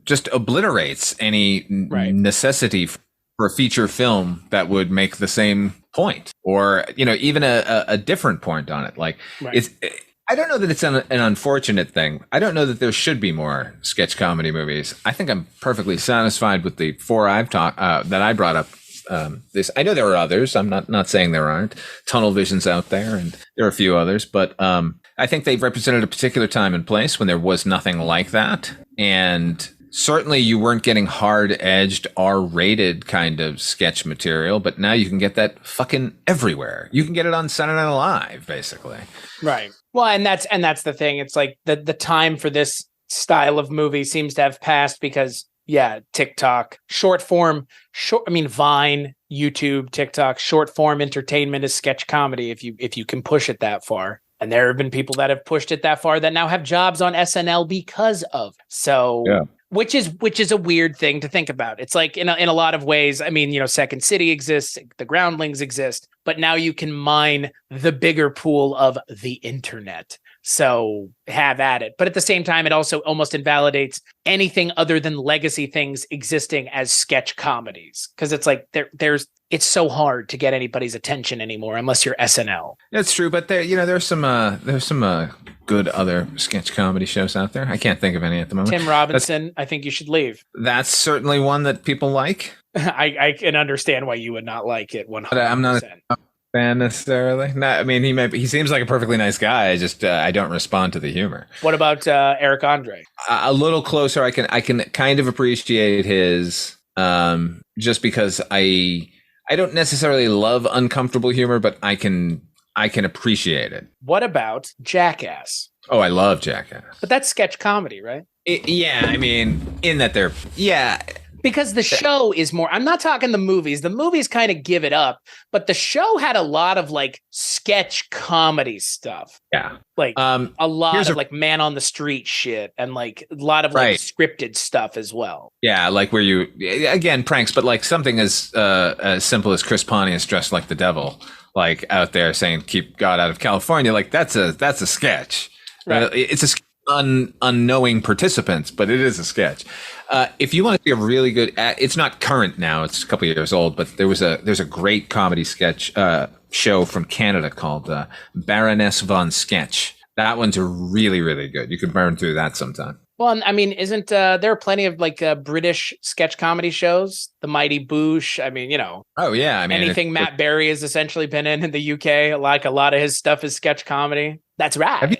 S2: just obliterates any necessity for a feature film that would make the same point, or, you know, even a different point on it. Like, I don't know that it's an unfortunate thing. I don't know that there should be more sketch comedy movies. I think I'm perfectly satisfied with the four I've that I brought up. I know there are others. I'm not saying there aren't. Tunnel Vision's out there, and there are a few others, but I think they've represented a particular time and place when there was nothing like that. And certainly you weren't getting hard-edged, R-rated kind of sketch material, but now you can get that fucking everywhere. You can get it on Saturday Night Live, basically.
S1: Right. Well, and that's the thing. It's like the time for this style of movie seems to have passed because, yeah, TikTok, Vine, YouTube, TikTok, short form entertainment is sketch comedy if you can push it that far. And there have been people that have pushed it that far that now have jobs on SNL because of. So, yeah. Which is a weird thing to think about. It's like in a lot of ways, I mean, you know, Second City exists, the Groundlings exist, but now you can mine the bigger pool of the internet. So have at it. But at the same time, it also almost invalidates anything other than legacy things existing as sketch comedies. Because it's like it's so hard to get anybody's attention anymore unless you're SNL.
S2: That's true, but there's some good other sketch comedy shows out there. I can't think of any at the moment.
S1: Tim Robinson, I think you should leave.
S2: That's certainly one that people like.
S1: I can understand why you would not like it 100%.
S2: But I'm not a fan necessarily. No, I mean, he seems like a perfectly nice guy. I just I don't respond to the humor.
S1: What about Eric Andre?
S2: A little closer. I can kind of appreciate his just because I don't necessarily love uncomfortable humor, but I can appreciate it.
S1: What about Jackass?
S2: Oh, I love Jackass.
S1: But that's sketch comedy, right?
S2: Yeah, I mean, in that they're
S1: Because the show is more, I'm not talking the movies. The movies kind of give it up, but the show had a lot of like sketch comedy stuff.
S2: Yeah.
S1: Like a lot of like man on the street shit and like a lot of like scripted stuff as well.
S2: Yeah, like where you, again, pranks, but like something as simple as Chris Pontius dressed like the devil, like out there saying, keep God out of California. Like that's a sketch. Right. It's a sketch unknowing participants, but it is a sketch. If you want to see a really good, it's not current now; it's a couple of years old. But there's a great comedy sketch show from Canada called Baroness von Sketch. That one's really, really good. You could burn through that sometime.
S1: Well, I mean, isn't there are plenty of like British sketch comedy shows? The Mighty Boosh. I mean, you know.
S2: Oh yeah, I mean
S1: anything Matt Berry has essentially been in the UK. Like a lot of his stuff is sketch comedy. That's right.
S2: Have you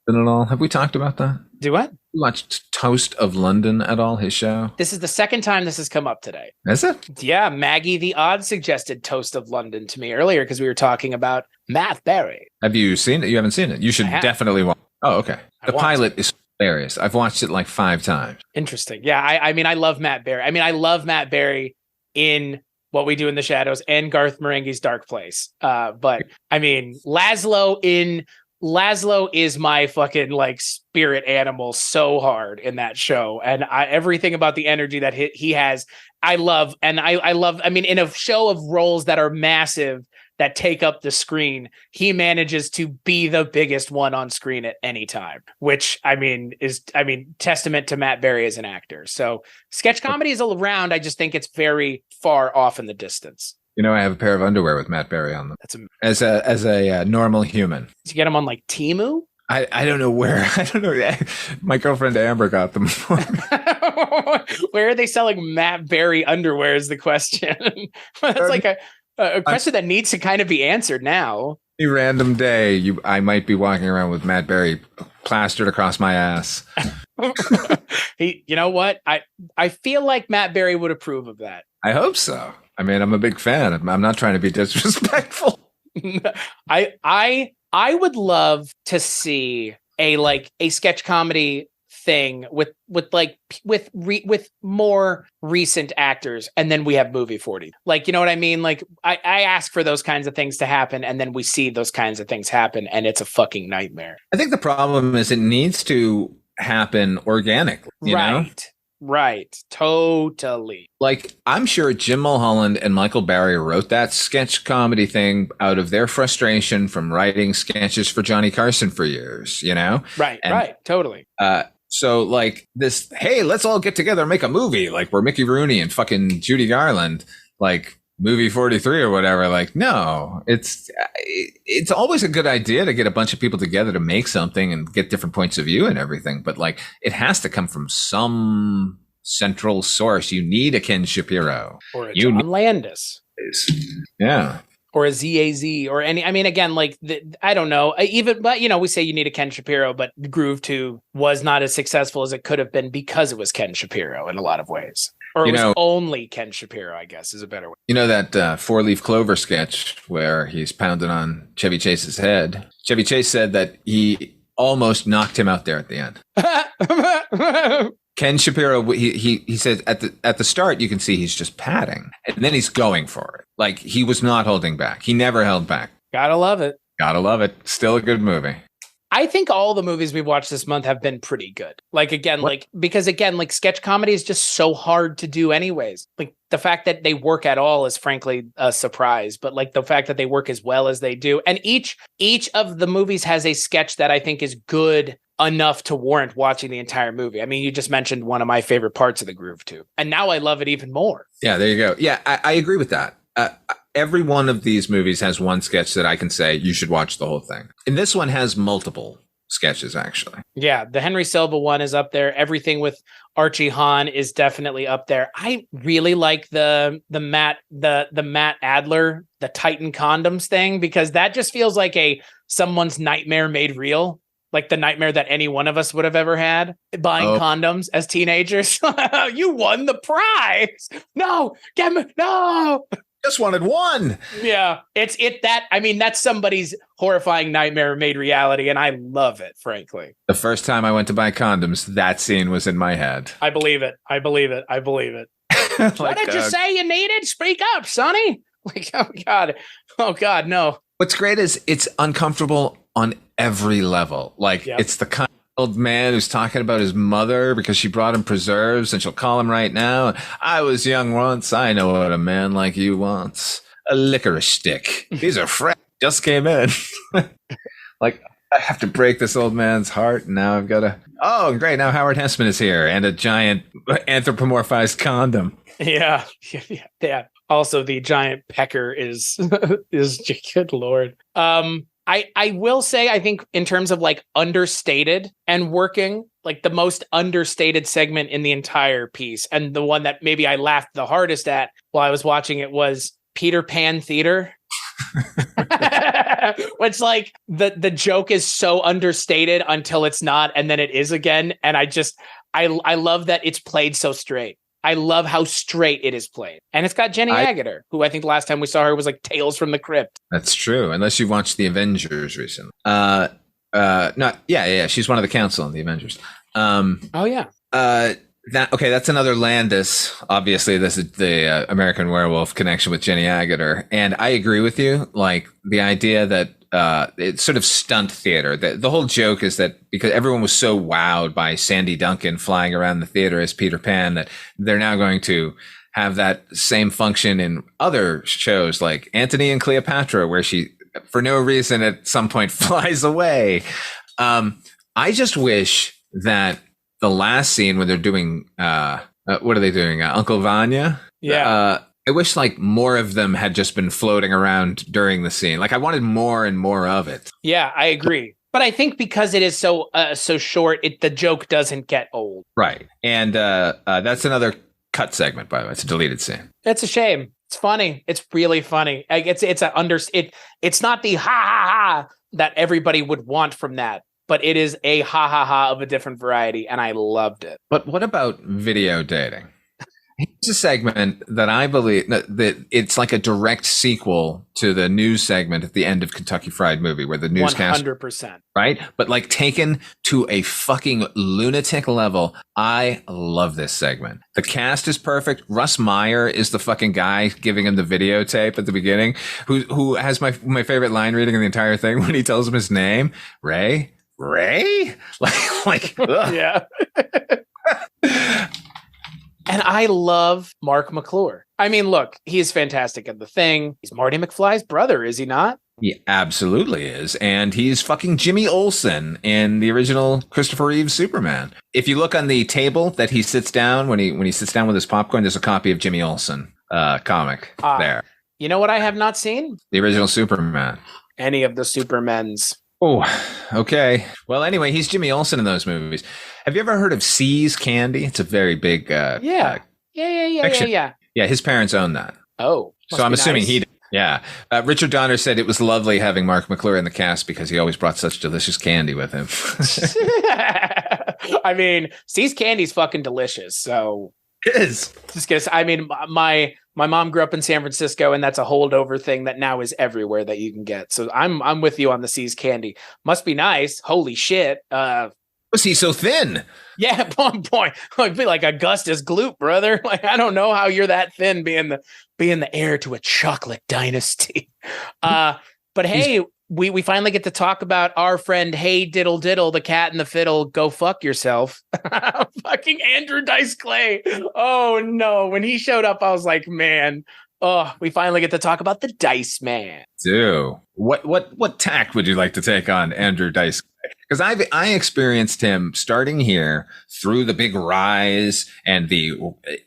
S2: at all? Have we talked about that?
S1: Do what?
S2: You watched Toast of London at all? His show.
S1: This is the second time this has come up today.
S2: Is it?
S1: Yeah, Maggie the Odd suggested Toast of London to me earlier because we were talking about Matt Berry.
S2: Have you seen it? You haven't seen it. You should definitely watch. Oh, okay. The pilot is hilarious. I've watched it like 5 times.
S1: Interesting. Yeah, I mean, I love Matt Berry. I mean, I love Matt Berry in What We Do in the Shadows and Garth Marenghi's Dark Place. But I mean, Laszlo is my fucking like spirit animal so hard in that show. And everything about the energy that he has, I love. And I love, I mean, in a show of roles that are massive, that take up the screen, he manages to be the biggest one on screen at any time, which I mean, testament to Matt Berry as an actor. So sketch comedy is around. I just think it's very far off in the distance.
S2: You know, I have a pair of underwear with Matt Berry on them. As a normal human.
S1: Did you get them on like Temu?
S2: I don't know where. I don't know. My girlfriend Amber got them for me.
S1: Where are they selling Matt Berry underwear is the question. That's like a question that needs to kind of be answered now.
S2: Any random day, I might be walking around with Matt Berry plastered across my ass.
S1: You know what? I feel like Matt Berry would approve of that.
S2: I hope so. I mean, I'm a big fan. I'm not trying to be disrespectful.
S1: I would love to see a sketch comedy thing with more recent actors, and then we have movie 40. Like, you know what I mean? Like I ask for those kinds of things to happen, and then we see those kinds of things happen, and it's a fucking nightmare.
S2: I think the problem is it needs to happen organically, you know?
S1: Right. Totally.
S2: Like, I'm sure Jim Mulholland and Michael Barry wrote that sketch comedy thing out of their frustration from writing sketches for Johnny Carson for years, you know?
S1: Right. Totally.
S2: So like this, hey, let's all get together and make a movie. Like we're Mickey Rooney and fucking Judy Garland, like movie 43 or whatever. Like, no, it's always a good idea to get a bunch of people together to make something and get different points of view and everything. But like, it has to come from some central source. You need a Ken Shapiro
S1: or a John Landis.
S2: Yeah.
S1: Or a ZAZ or any, I mean, again, like, I don't know, but, you know, we say you need a Ken Shapiro, but Groove 2 was not as successful as it could have been because it was Ken Shapiro in a lot of ways. Or it was only Ken Shapiro, I guess, is a better way.
S2: You know that 4-Leaf Clover sketch where he's pounding on Chevy Chase's head? Chevy Chase said that he almost knocked him out there at the end. Ken Shapiro, he said at the start, you can see he's just padding, and then he's going for it. Like, he was not holding back. He never held back.
S1: Gotta love it.
S2: Gotta love it. Still a good movie.
S1: I think all the movies we've watched this month have been pretty good. Like, again, because sketch comedy is just so hard to do anyways. Like, the fact that they work at all is frankly a surprise, but like the fact that they work as well as they do. And each of the movies has a sketch that I think is good enough to warrant watching the entire movie. I mean, you just mentioned one of my favorite parts of the Groove 2, and now I love it even more.
S2: Yeah, there you go. Yeah, I agree with that. Every one of these movies has one sketch that I can say you should watch the whole thing. And this one has multiple sketches, actually. Yeah,
S1: the Henry Silva one is up there. Everything with Archie Hahn is definitely up there. I really like the Matt Adler, the Titan condoms thing, because that just feels like someone's nightmare made real. Like the nightmare that any one of us would have ever had, buying condoms as teenagers. You won the prize. No, get me. No.
S2: Just wanted one.
S1: Yeah, that's somebody's horrifying nightmare made reality, and I love it, frankly.
S2: The first time I went to buy condoms, that scene was in my head.
S1: I believe it. What did you say you needed? Speak up, Sonny. Like, oh God, no.
S2: What's great is it's uncomfortable on every level. Like, it's the kind of old man who's talking about his mother because she brought him preserves and she'll call him right now. I was young once. I know what a man like you wants. A licorice stick. These are fresh. Just came in. Like, I have to break this old man's heart. And now I've got to. Oh, great. Now Howard Hessman is here and a giant anthropomorphized condom.
S1: Yeah. Also, the giant pecker is good Lord. I will say, I think in terms of like understated and working, like the most understated segment in the entire piece, and the one that maybe I laughed the hardest at while I was watching it, was Peter Pan Theater. Which, like, the joke is so understated until it's not, and then it is again. And I love that it's played so straight. I love how straight it is played. And it's got Jenny Agutter, who I think last time we saw her was like Tales from the Crypt.
S2: That's true. Unless you've watched The Avengers recently. She's one of the council in The Avengers. That's another Landis. Obviously, this is the American Werewolf connection with Jenny Agutter. And I agree with you. Like, the idea that it's sort of stunt theater. The whole joke is that because everyone was so wowed by Sandy Duncan flying around the theater as Peter Pan, that they're now going to have that same function in other shows like Antony and Cleopatra, where she, for no reason, at some point flies away. I just wish that the last scene when they're doing, what are they doing? Uncle Vanya?
S1: Yeah.
S2: I wish like more of them had just been floating around during the scene. Like, I wanted more and more of it.
S1: Yeah, I agree. But I think because it is so short, the joke doesn't get old.
S2: Right. And that's another cut segment, by the way. It's a deleted scene.
S1: It's a shame. It's funny. It's really funny. Like, it's not the ha ha ha that everybody would want from that, but it is a ha ha ha of a different variety, and I loved it.
S2: But what about video dating? It's a segment that I believe that it's like a direct sequel to the news segment at the end of Kentucky Fried Movie, where the newscast
S1: 100%,
S2: right? But like taken to a fucking lunatic level. I love this segment. The cast is perfect. Russ Meyer is the fucking guy giving him the videotape at the beginning, who has my favorite line reading in the entire thing when he tells him his name, Ray. Like
S1: yeah. And I love Mark McClure. I mean, look, he's fantastic at The Thing. He's Marty McFly's brother, is he not?
S2: He absolutely is. And he's fucking Jimmy Olsen in the original Christopher Reeve Superman. If you look on the table that he sits down, when he sits down with his popcorn, there's a copy of Jimmy Olsen comic there.
S1: You know what I have not seen?
S2: The original Superman.
S1: Any of the Supermens.
S2: Oh, okay. Well, anyway, he's Jimmy Olsen in those movies. Have you ever heard of See's Candy? It's a very big
S1: Yeah,
S2: his parents own that.
S1: Oh.
S2: So I'm assuming he did. Yeah. Richard Donner said it was lovely having Mark McClure in the cast because he always brought such delicious candy with him.
S1: I mean, See's Candy's fucking delicious, so...
S2: It is.
S1: Just guess. I mean, my mom grew up in San Francisco, and that's a holdover thing that now is everywhere that you can get. So I'm with you on the See's Candy. Must be nice. Holy shit.
S2: Was he so thin?
S1: Yeah, boy. Like, be like Augustus Gloop, brother. Like, I don't know how you're that thin, being the heir to a chocolate dynasty. But hey, we finally get to talk about our friend Hey Diddle Diddle, the cat and the fiddle. Go fuck yourself. Fucking Andrew Dice Clay. Oh no. When he showed up, I was like, man, we finally get to talk about the Dice Man.
S2: Dude, what tack would you like to take on Andrew Dice Clay? Because I experienced him starting here through the big rise and the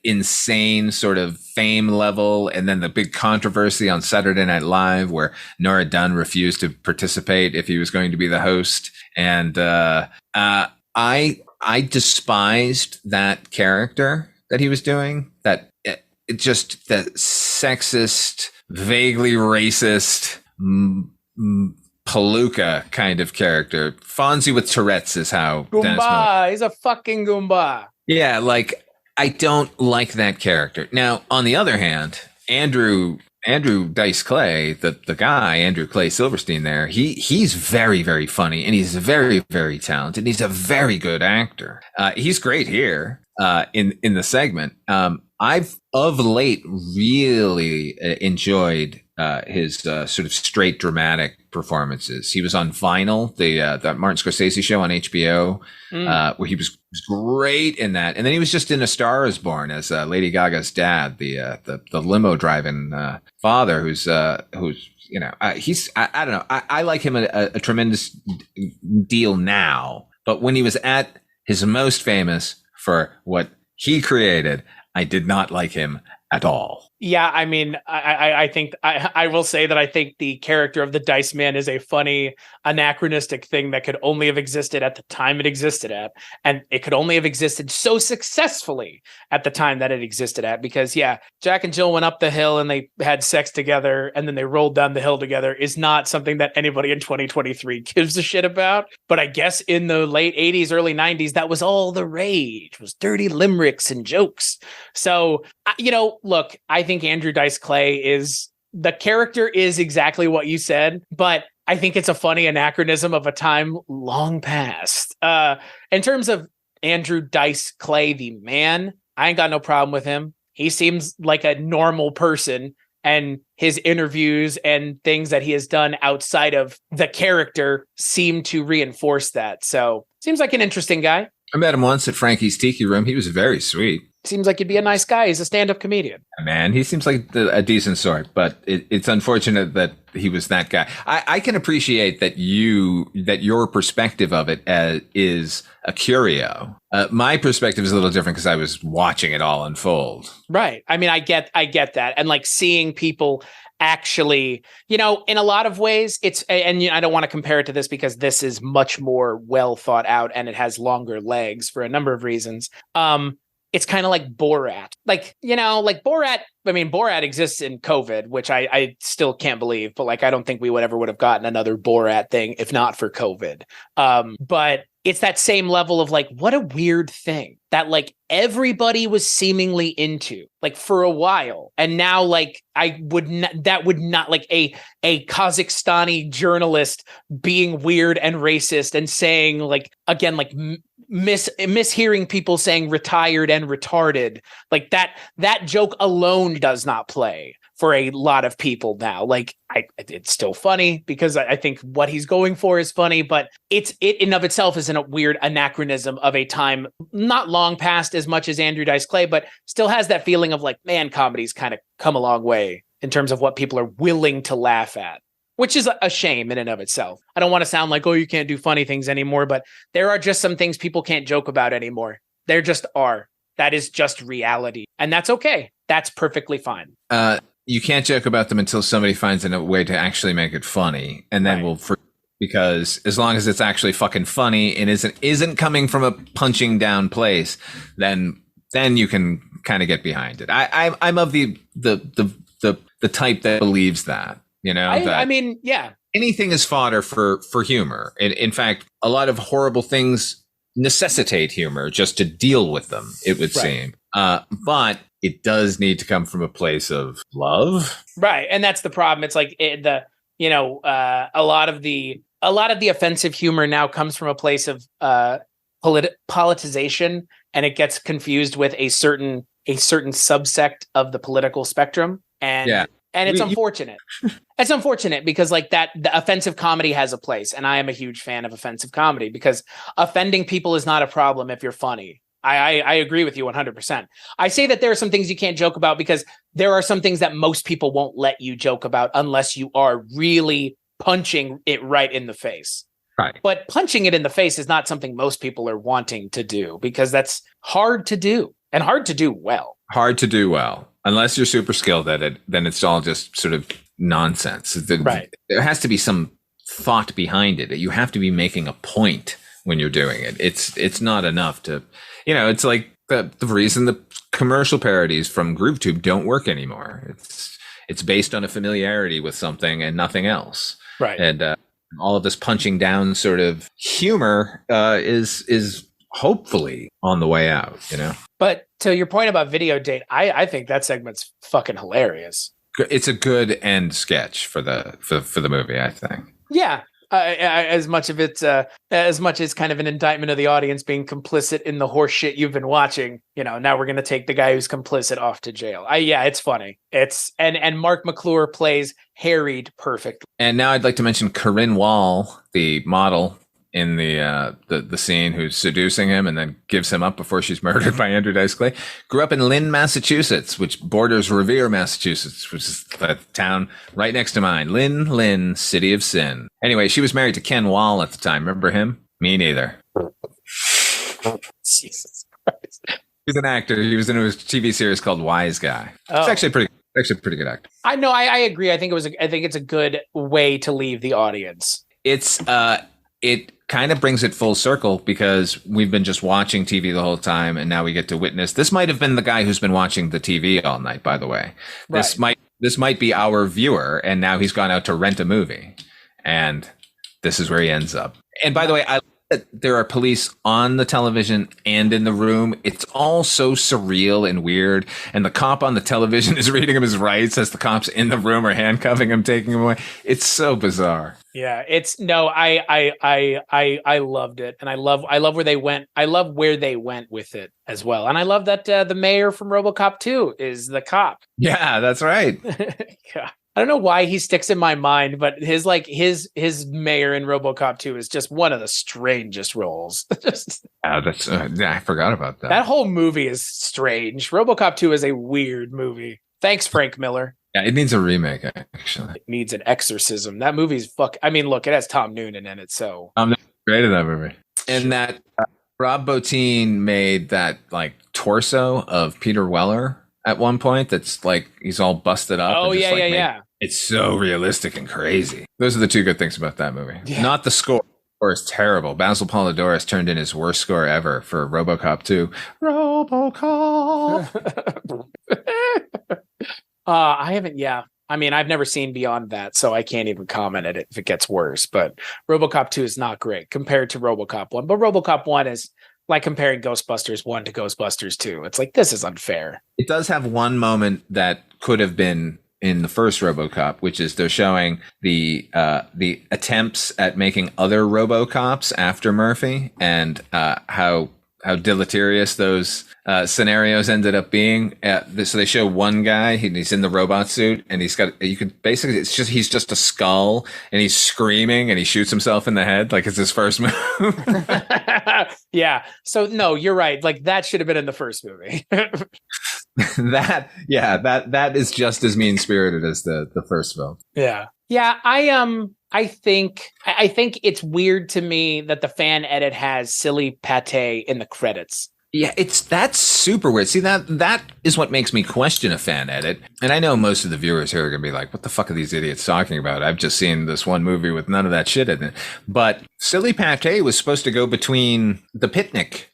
S2: insane sort of fame level, and then the big controversy on Saturday Night Live where Nora Dunn refused to participate if he was going to be the host. And I despised that character that he was doing. That just that sexist, vaguely racist. Palooka kind of character. Fonzie with Tourette's is how
S1: Goomba. He's a fucking Goomba.
S2: Yeah, like, I don't like that character. Now, on the other hand, Andrew Andrew Dice Clay, the guy, Andrew Clay Silverstein there, he's very, very funny, and he's very, very talented. He's a very good actor. He's great here in the segment. I've of late really enjoyed his sort of straight dramatic performances. He was on Vinyl, that Martin Scorsese show on HBO, where he was great in that. And then he was just in A Star Is Born as Lady Gaga's dad, the limo driving father, who's you know, he's I don't know. I like him a tremendous deal now, but when he was at his most famous for what he created, I did not like him at all.
S1: Yeah, I mean, I think I will say that I think the character of the Dice Man is a funny, anachronistic thing that could only have existed at the time it existed at, and it could only have existed so successfully at the time that it existed at. Because yeah, Jack and Jill went up the hill and they had sex together, and then they rolled down the hill together is not something that anybody in 2023 gives a shit about. But I guess in the late 80s, early 90s, that was all the rage, was dirty limericks and jokes. So you know, look, I think Andrew Dice Clay is the character is exactly what you said, but I think it's a funny anachronism of a time long past. In terms of Andrew Dice Clay, the man, I ain't got no problem with him. He seems like a normal person, and his interviews and things that he has done outside of the character seem to reinforce that. So seems like an interesting guy.
S2: I met him once at Frankie's Tiki Room. He was very sweet.
S1: Seems like he'd be a nice guy. He's a stand-up comedian.
S2: Man, he seems like a decent sort, but it's unfortunate that he was that guy. I can appreciate that your perspective of it is a curio. My perspective is a little different because I was watching it all unfold.
S1: Right. I mean, I get that. And like seeing people actually, you know, in a lot of ways it's, and I don't want to compare it to this because this is much more well thought out and it has longer legs for a number of reasons. It's kind of like Borat. Like, you know, like Borat, I mean, Borat exists in COVID, which I still can't believe, but like, I don't think we would have gotten another Borat thing if not for COVID. But it's that same level of like, what a weird thing that like everybody was seemingly into like for a while. And now like that would not like a Kazakhstani journalist being weird and racist and saying like, again, like mishearing people saying retired and retarded, like that joke alone does not play for a lot of people now. Like it's still funny because I think what he's going for is funny, but it in of itself is a weird anachronism of a time not long past as much as Andrew Dice Clay, but still has that feeling of like, man, comedy's kind of come a long way in terms of what people are willing to laugh at, which is a shame in and of itself. I don't want to sound like, oh, you can't do funny things anymore, but there are just some things people can't joke about anymore. There just are. That is just reality. And that's okay. That's perfectly fine.
S2: You can't joke about them until somebody finds a way to actually make it funny. And then we'll because as long as it's actually fucking funny and isn't coming from a punching down place, then you can kind of get behind it. I'm of the type that believes that. You know,
S1: I mean, yeah,
S2: anything is fodder for humor. In fact, a lot of horrible things necessitate humor just to deal with them, it would seem. But it does need to come from a place of love. Right.
S1: And that's the problem. It's like a lot of the offensive humor now comes from a place of politicization, and it gets confused with a certain subsect of the political spectrum. And it's unfortunate. It's unfortunate because like the offensive comedy has a place. And I am a huge fan of offensive comedy because offending people is not a problem if you're funny. I agree with you 100%. I say that there are some things you can't joke about because there are some things that most people won't let you joke about unless you are really punching it right in the face.
S2: Right.
S1: But punching it in the face is not something most people are wanting to do because that's hard to do and hard to do well.
S2: Hard to do well. Unless you're super skilled at it, then it's all just sort of nonsense.
S1: Right. There
S2: has to be some thought behind it. You have to be making a point when you're doing it. It's not enough to, you know, it's like the reason the commercial parodies from GrooveTube don't work anymore. It's based on a familiarity with something and nothing else.
S1: Right.
S2: And all of this punching down sort of humor is hopefully on the way out, you know?
S1: But to your point about video date, I think that segment's fucking hilarious.
S2: it's a good end sketch for the movie, I think.
S1: Yeah. As much as kind of an indictment of the audience being complicit in the horse shit you've been watching, now we're going to take the guy who's complicit off to jail. It's funny. And Mark McClure plays harried perfectly.
S2: And now I'd like to mention Corinne Wall, the model in the scene, who's seducing him and then gives him up before she's murdered by Andrew Dice Clay. Grew up in Lynn, Massachusetts, which borders Revere, Massachusetts, which is the town right next to mine. Lynn, city of sin. Anyway, she was married to Ken Wall at the time. Remember him? Me neither.
S1: Jesus Christ.
S2: He's an actor. He was in a TV series called Wise Guy. It's actually a pretty good actor.
S1: I know. I agree. I think it's a good way to leave the audience.
S2: It kind of brings it full circle because we've been just watching TV the whole time, and now we get to witness. This might have been the guy who's been watching the TV all night, by the way. Right. This might be our viewer, and now he's gone out to rent a movie, and this is where he ends up. And by the way, I like that there are police on the television and in the room. It's all so surreal and weird. And the cop on the television is reading him his rights as the cops in the room are handcuffing him, taking him away. It's so bizarre.
S1: Yeah, I loved it, and I love where they went. I love where they went with it as well, and I love that the mayor from RoboCop 2 is the cop.
S2: Yeah, that's right.
S1: Yeah, I don't know why he sticks in my mind, but his mayor in RoboCop 2 is just one of the strangest roles.
S2: I forgot about that.
S1: That whole movie is strange. RoboCop 2 is a weird movie. Thanks, Frank Miller.
S2: Yeah, it needs a remake, actually.
S1: It needs an exorcism. That movie's look, it has Tom Noonan in it, so.
S2: I'm great at that movie. And that Rob Bottin made that torso of Peter Weller at one point. That's he's all busted up.
S1: Oh, yeah.
S2: It's so realistic and crazy. Those are the two good things about that movie. Yeah. Not the score. The score is terrible. Basil Polidoris turned in his worst score ever for RoboCop 2. RoboCop.
S1: I haven't. Yeah, I mean, I've never seen beyond that, so I can't even comment at it if it gets worse. But RoboCop 2 is not great compared to RoboCop 1. But RoboCop 1 is like comparing Ghostbusters 1 to Ghostbusters 2. It's like, this is unfair.
S2: It does have one moment that could have been in the first RoboCop, which is they're showing the attempts at making other RoboCops after Murphy, and how deleterious those scenarios ended up being. So they show one guy, he's in the robot suit, and he's just a skull, and he's screaming, and he shoots himself in the head like it's his first move.
S1: Yeah. So no, you're right. That should have been in the first movie.
S2: that is just as mean spirited as the first film.
S1: Yeah. Yeah. I think it's weird to me that the fan edit has silly pate in the credits.
S2: Yeah, that's super weird. See, that is what makes me question a fan edit. And I know most of the viewers here are going to be like, what the fuck are these idiots talking about? I've just seen this one movie with none of that shit in it. But silly pate was supposed to go between the picnic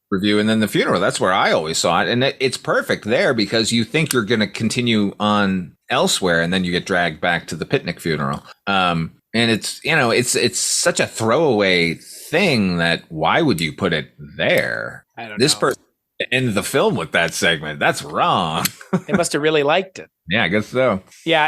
S2: review and then the funeral. That's where I always saw it. And it's perfect there because you think you're going to continue on elsewhere, and then you get dragged back to the picnic funeral. And it's such a throwaway thing that why would you put it there?
S1: I don't
S2: this
S1: know.
S2: Person ended the film with that segment. That's wrong.
S1: They must have really liked it.
S2: Yeah, I guess so.
S1: Yeah,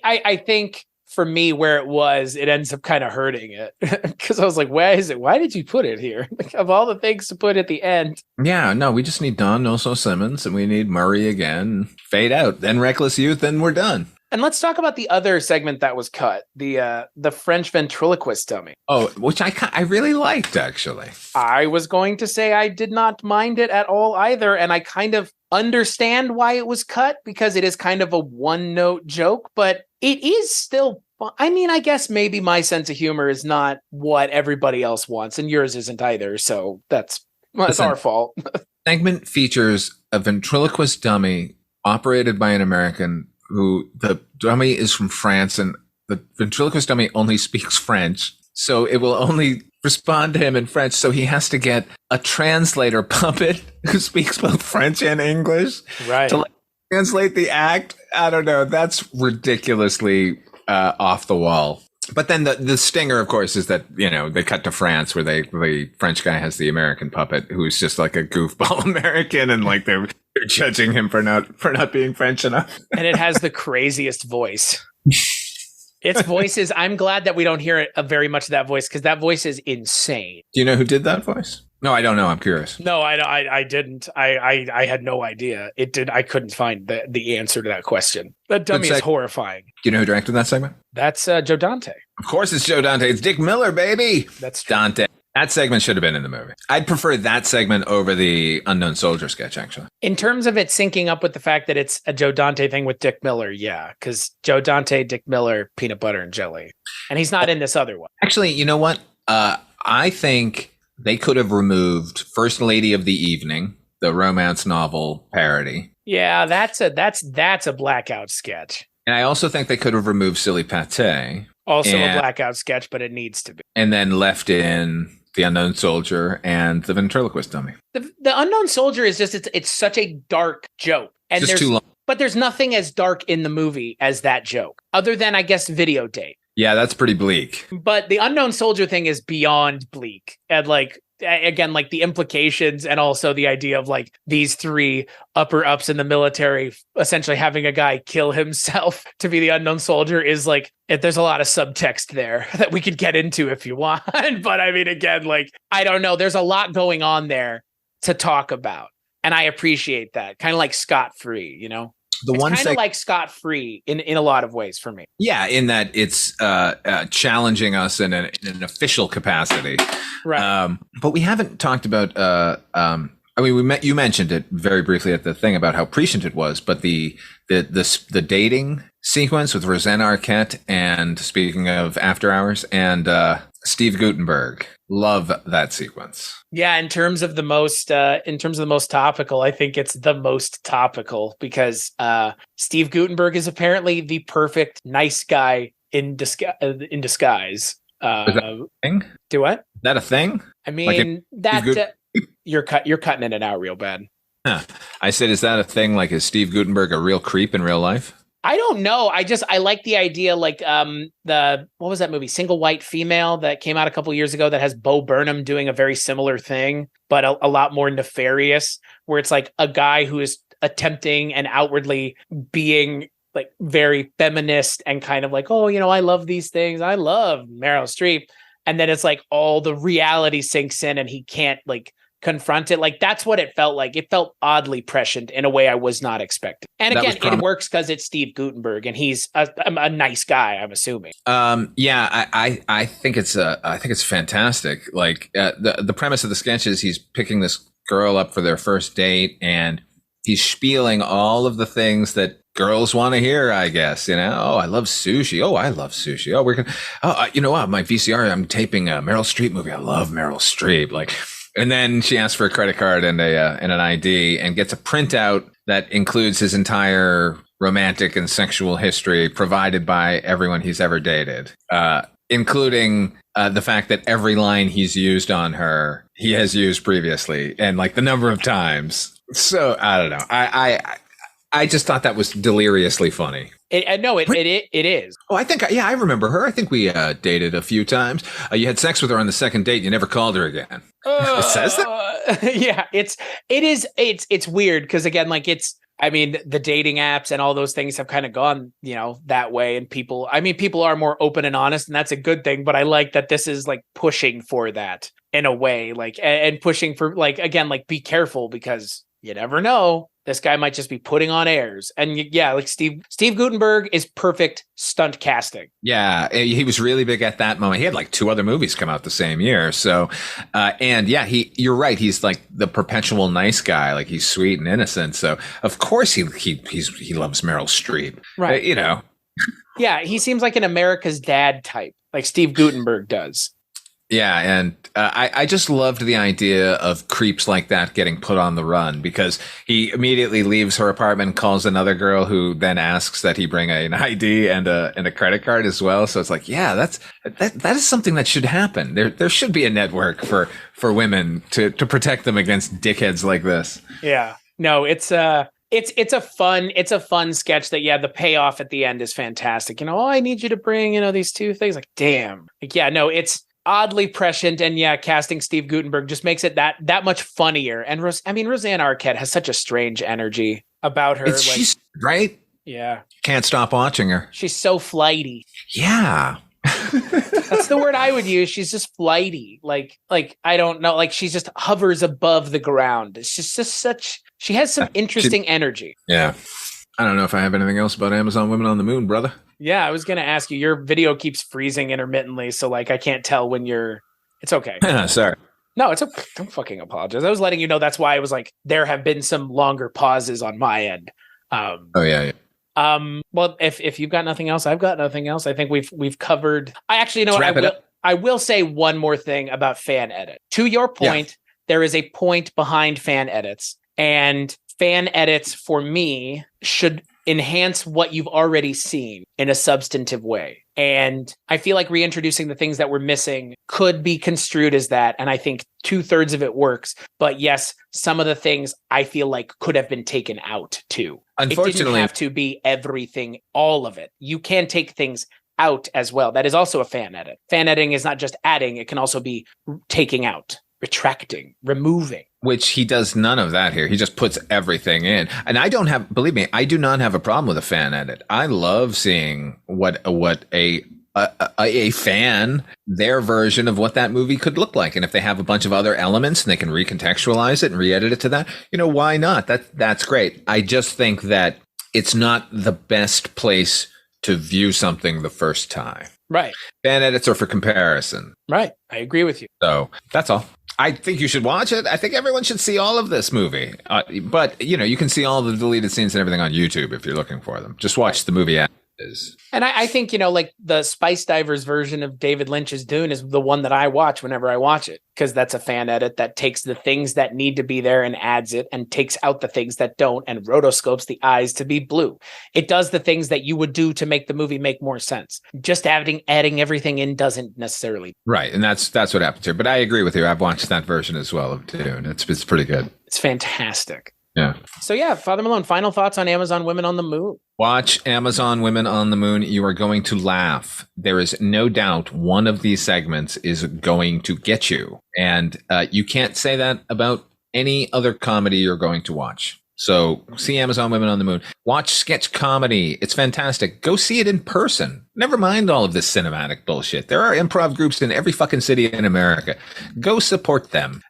S1: I think for me, where it ends up kind of hurting it because I was like, where is it? Why did you put it here? Of all the things to put at the end.
S2: Yeah, no, we just need Don Noso Simmons, and we need Murray again. Fade out, then Reckless Youth, then we're done.
S1: And let's talk about the other segment that was cut, the French ventriloquist dummy.
S2: Oh, which I really liked, actually.
S1: I was going to say I did not mind it at all either, and I kind of understand why it was cut because it is kind of a one-note joke, but it is still fun. I mean, I guess maybe my sense of humor is not what everybody else wants, and yours isn't either, so that's our fault.
S2: Segment features a ventriloquist dummy operated by an American who the dummy is from France, and the ventriloquist dummy only speaks French, so it will only respond to him in French. So he has to get a translator puppet who speaks both French and English to translate the act. I don't know. That's ridiculously off the wall. But then the stinger, of course, is that, they cut to France where the French guy has the American puppet who's just like a goofball American, and they're You're judging him for not being French enough.
S1: And it has the craziest voice. Its voice is, I'm glad that we don't hear it very much of that voice, because that voice is insane.
S2: Do you know who did that voice? No, I don't know. I'm curious.
S1: No, I didn't. I had no idea. I couldn't find the answer to that question. That dummy is horrifying.
S2: Do you know who directed that segment?
S1: That's Joe Dante.
S2: Of course it's Joe Dante. It's Dick Miller, baby.
S1: That's true.
S2: Dante. That segment should have been in the movie. I'd prefer that segment over the Unknown Soldier sketch, actually.
S1: In terms of it syncing up with the fact that it's a Joe Dante thing with Dick Miller, yeah, because Joe Dante, Dick Miller, peanut butter and jelly. And he's not in this other one.
S2: Actually, you know what? I think they could have removed First Lady of the Evening, the romance novel parody.
S1: Yeah, that's a blackout sketch.
S2: And I also think they could have removed Silly Pate.
S1: Also a blackout sketch, but it needs to be. And
S2: then left in the Unknown Soldier and the ventriloquist dummy.
S1: The Unknown Soldier is just, it's such a dark joke. And
S2: it's just too long.
S1: But there's nothing as dark in the movie as that joke, other than, I guess, Video Date.
S2: Yeah, that's pretty bleak.
S1: But the Unknown Soldier thing is beyond bleak. And like, again, like the implications and also the idea of like these three upper ups in the military essentially having a guy kill himself to be the Unknown Soldier is like, there's a lot of subtext there that we could get into if you want. But I mean, again, like, I don't know. There's a lot going on there to talk about. And I appreciate that. Kind of like Scot-Free, you know? It's kind of like Scot-Free in a lot of ways for me.
S2: Yeah, in that it's challenging us in an official capacity.
S1: Right.
S2: But we haven't talked about, you mentioned it very briefly at the thing about how prescient it was, but the dating sequence with Rosanna Arquette and, speaking of After Hours, and Steve Guttenberg. Love that sequence.
S1: Yeah, in terms of the most topical, I think it's the most topical because Steve Guttenberg is apparently the perfect nice guy in disguise.
S2: Is that a thing?
S1: Do what?
S2: Is that a thing?
S1: I mean, you're cutting in and out real bad.
S2: Huh. I said, is that a thing? Like, is Steve Guttenberg a real creep in real life?
S1: I don't know. I like the idea, like what was that movie, Single White Female, that came out a couple years ago that has Bo Burnham doing a very similar thing, but a lot more nefarious, where it's like a guy who is attempting and outwardly being like very feminist and kind of like, oh, you know, I love these things. I love Meryl Streep. And then it's like all the reality sinks in and he can't like confront it. Like, that's what it felt like. It felt oddly prescient in a way I was not expecting. And again, it works because it's Steve Guttenberg and he's a nice guy, I'm assuming.
S2: Yeah, I think it's fantastic. Like, the premise of the sketch is he's picking this girl up for their first date and he's spieling all of the things that girls want to hear, I guess. You know, oh, I love sushi. Oh, I love sushi. Oh, you know what? My VCR, I'm taping a Meryl Streep movie. I love Meryl Streep. Like, and then she asks for a credit card and an ID and gets a printout that includes his entire romantic and sexual history provided by everyone he's ever dated, including the fact that every line he's used on her, he has used previously, and like the number of times. So I don't know. I just thought that was deliriously funny.
S1: It is.
S2: Oh, I remember her. I think we dated a few times. You had sex with her on the second date. You never called her again. It says that?
S1: Yeah, it's weird because again, like the dating apps and all those things have kind of gone, you know, that way. And people are more open and honest, and that's a good thing. But I like that this is like pushing for that in a way, like, and pushing for like, again, like, be careful because you never know. This guy might just be putting on airs. And yeah, like Steve Guttenberg is perfect stunt casting.
S2: Yeah, he was really big at that moment. He had like 2 other movies come out the same year. So, and yeah, you're right. He's like the perpetual nice guy. Like, he's sweet and innocent. So of course he loves Meryl Streep.
S1: Right.
S2: You know.
S1: Yeah, he seems like an America's Dad type, like Steve Guttenberg does.
S2: Yeah, and I just loved the idea of creeps like that getting put on the run, because he immediately leaves her apartment and calls another girl who then asks that he bring an ID and a credit card as well. So it's like, yeah, that is something that should happen. There should be a network for women to protect them against dickheads like this.
S1: Yeah, no, it's a fun sketch that, yeah, the payoff at the end is fantastic. You know, oh, I need you to bring, you know, these 2 things. Like, damn. Like, yeah, no, it's oddly prescient, and casting Steve Guttenberg just makes it that much funnier. And Roseanne Arquette has such a strange energy about her.
S2: She's right.
S1: Yeah.
S2: Can't stop watching her.
S1: She's so flighty.
S2: Yeah.
S1: That's the word I would use. She's just flighty. Like I don't know. Like she just hovers above the ground. It's just such. She has some interesting energy.
S2: Yeah. I don't know if I have anything else about Amazon Women on the Moon, brother.
S1: Yeah, I was gonna ask you. Your video keeps freezing intermittently, so like I can't tell when you're. It's okay.
S2: Sorry.
S1: No, it's okay. Don't fucking apologize. I was letting you know. That's why I was like, there have been some longer pauses on my end.
S2: Yeah.
S1: Well, if you've got nothing else, I've got nothing else. I think we've covered. I actually know. I will say one more thing about fan edit. To your point, there is a point behind fan edits, and fan edits for me should enhance what you've already seen in a substantive way. And I feel like reintroducing the things that we're missing could be construed as that. And I think 2/3 of it works. But yes, some of the things I feel like could have been taken out too.
S2: Unfortunately,
S1: it didn't have to be everything, all of it. You can take things out as well. That is also a fan edit. Fan editing is not just adding. It can also be taking out, retracting, removing.
S2: Which he does none of that here. He just puts everything in. And believe me, I do not have a problem with a fan edit. I love seeing what a fan, their version of what that movie could look like. And if they have a bunch of other elements and they can recontextualize it and re-edit it to that, why not? That's great. I just think that it's not the best place to view something the first time.
S1: Right.
S2: Fan edits are for comparison.
S1: Right. I agree with you.
S2: So that's all. I think you should watch it. I think everyone should see all of this movie. But, you can see all the deleted scenes and everything on YouTube if you're looking for them. Just watch the movie as it is.
S1: And I think, like the Spice Divers version of David Lynch's Dune is the one that I watch whenever I watch it, because that's a fan edit that takes the things that need to be there and adds it and takes out the things that don't and rotoscopes the eyes to be blue. It does the things that you would do to make the movie make more sense. Just adding everything in doesn't necessarily.
S2: Right. And that's what happens here. But I agree with you. I've watched that version as well of Dune. It's pretty good.
S1: It's fantastic.
S2: Yeah.
S1: So Father Malone, final thoughts on Amazon Women on the Moon?
S2: Watch Amazon Women on the Moon. You are going to laugh. There is no doubt one of these segments is going to get you. And you can't say that about any other comedy you're going to watch. So see Amazon Women on the Moon. Watch sketch comedy. It's fantastic. Go see it in person. Never mind all of this cinematic bullshit. There are improv groups in every fucking city in America. Go support them.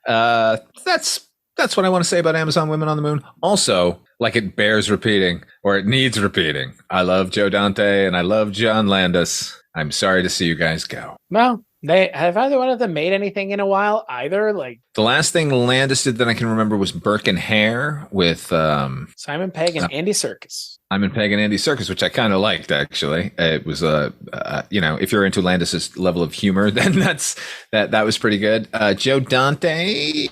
S2: That's what I want to say about Amazon Women on the Moon. Also, like it bears repeating, or it needs repeating, I love Joe Dante and I love John Landis. I'm sorry to see you guys go.
S1: Well, have either one of them made anything in a while either? Like
S2: the last thing Landis did that I can remember was Burke and Hare with
S1: Simon Pegg and Andy Serkis.
S2: Simon Pegg and Andy Serkis, which I kind of liked actually. It was if you're into Landis's level of humor, then that was pretty good. Joe Dante,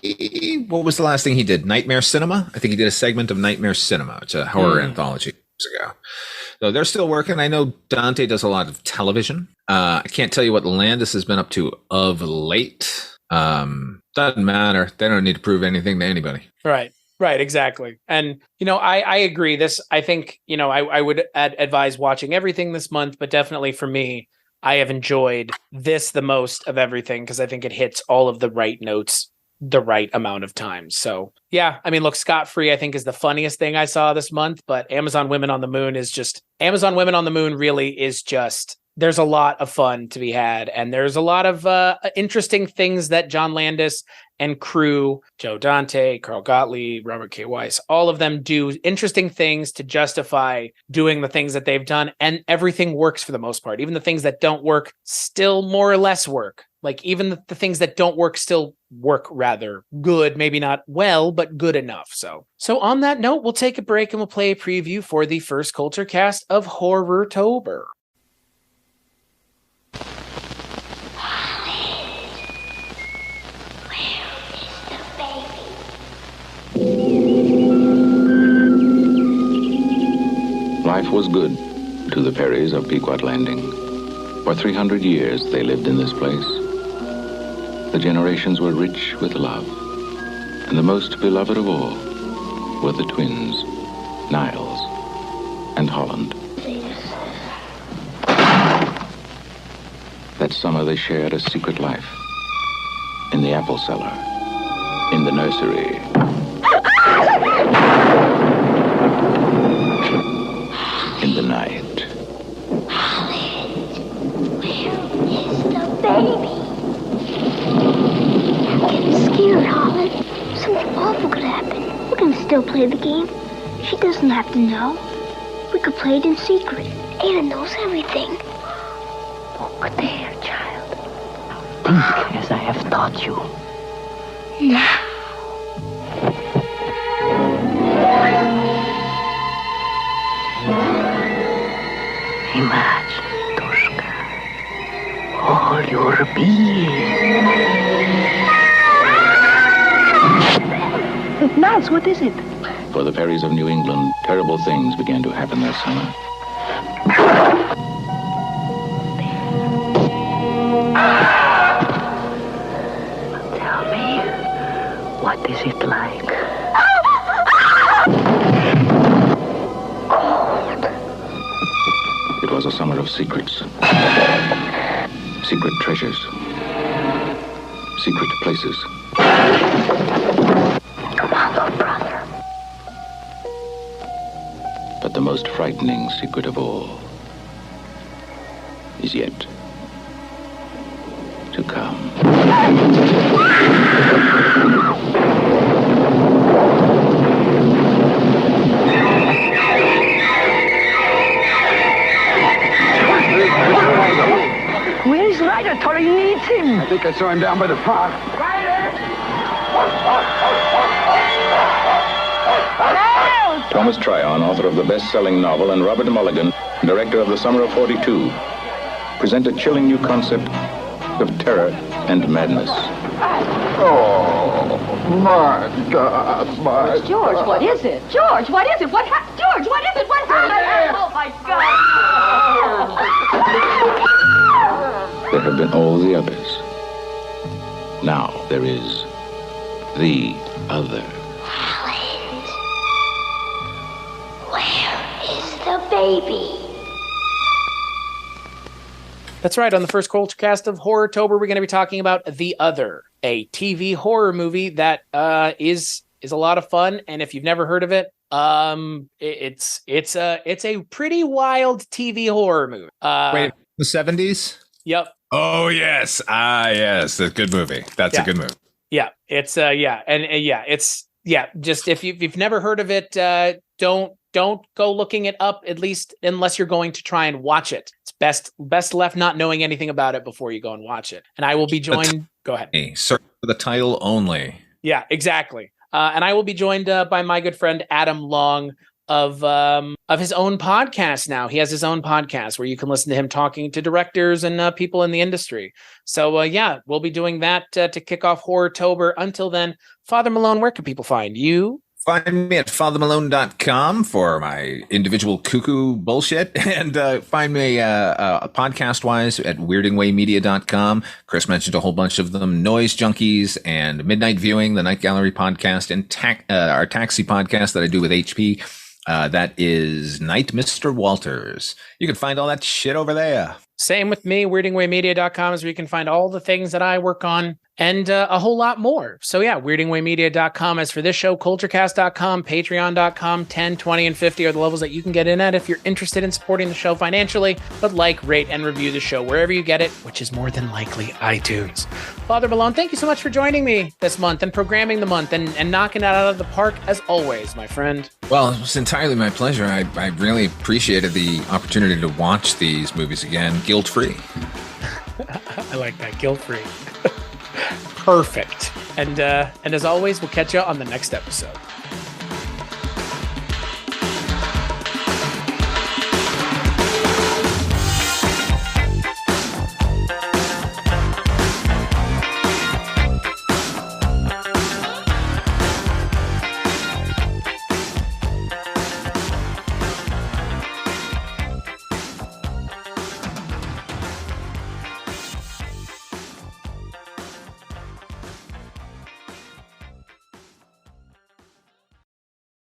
S2: what was the last thing he did? Nightmare Cinema. I think he did a segment of Nightmare Cinema. It's a horror anthology years ago. So they're still working. I know Dante does a lot of television. I can't tell you what Landis has been up to of late. Doesn't matter. They don't need to prove anything to anybody.
S1: Right, exactly. And, I agree. I think, I would advise watching everything this month, but definitely for me, I have enjoyed this the most of everything because I think it hits all of the right notes the right amount of times. So, look, Scott Free, I think, is the funniest thing I saw this month, but Amazon Women on the Moon really is just, there's a lot of fun to be had. And there's a lot of interesting things that John Landis and crew, Joe Dante, Carl Gottlieb, Robert K. Weiss, all of them do interesting things to justify doing the things that they've done. And everything works for the most part. Even the things that don't work still more or less work. Like even the things that don't work still work rather good, maybe not well, but good enough. So on that note, we'll take a break and we'll play a preview for the first Culture Cast of Horrortober.
S9: Life was good to the Perrys of Pequot Landing. For 300 years they lived in this place. The generations were rich with love, and the most beloved of all were the twins, Niles and Holland. That that summer they shared a secret life. In the apple cellar. In the nursery. In the night.
S10: Where is the baby? I'm getting scared, Holland. Something awful could happen. We can still play the game. She doesn't have to know. We could play it in secret. Ada knows everything. Look there, child. Think as I have taught you. Now. Imagine, Toshka, all your being. Mouse, what is it?
S9: For the fairies of New England, terrible things began to happen that summer.
S10: Tell me, what is it like? Cold.
S9: It was a summer of secrets. Secret treasures. Secret places.
S10: Come on, little brother.
S9: But the most frightening secret of all is yet to come.
S10: Where is Ryder? Tori needs him.
S11: I think I saw him down by the park.
S9: Thomas Tryon, author of the best-selling novel, and Robert Mulligan, director of The Summer of 42, present a chilling new concept of terror and madness.
S11: Oh, my God, my
S12: George,
S11: God.
S12: what is it? George, what is it? What happened? George, what is it? What happened? Oh, my God.
S9: There have been all the others. Now there is the other.
S10: Where is the baby?
S1: That's right. On the first Culturecast of Horrortober, we're going to be talking about The Other, a TV horror movie that is a lot of fun. And if you've never heard of it, it's a pretty wild TV horror movie.
S2: Wait, the 70s?
S1: Yep.
S2: Oh yes, yes, that's a good movie. That's a good movie.
S1: Yeah, it's just if you've never heard of it, don't go looking it up, at least unless you're going to try and watch it. It's best left not knowing anything about it before you go and watch it. And I will be joined. Go ahead.
S2: Search for the title only.
S1: Yeah, exactly. And I will be joined by my good friend Adam Long of his own podcast now. He has his own podcast where you can listen to him talking to directors and people in the industry. So we'll be doing that to kick off Horrortober. Until then, Father Malone, where can people find you?
S2: Find me at fathermalone.com for my individual cuckoo bullshit. And find me podcast-wise at weirdingwaymedia.com. Chris mentioned a whole bunch of them. Noise Junkies and Midnight Viewing, the Night Gallery podcast, and our Taxi podcast that I do with HP. That is Night Mr. Walters. You can find all that shit over there.
S1: Same with me. weirdingwaymedia.com is where you can find all the things that I work on and a whole lot more. So yeah, weirdingwaymedia.com. As for this show, culturecast.com, patreon.com, 10, 20, and 50 are the levels that you can get in at if you're interested in supporting the show financially. But like, rate, and review the show wherever you get it, which is more than likely iTunes. Father Malone, thank you so much for joining me this month and programming the month and knocking it out of the park as always, my friend.
S2: Well, it was entirely my pleasure. I really appreciated the opportunity to watch these movies again, guilt-free.
S1: I like that, guilt-free. Perfect. And as always, we'll catch you on the next episode.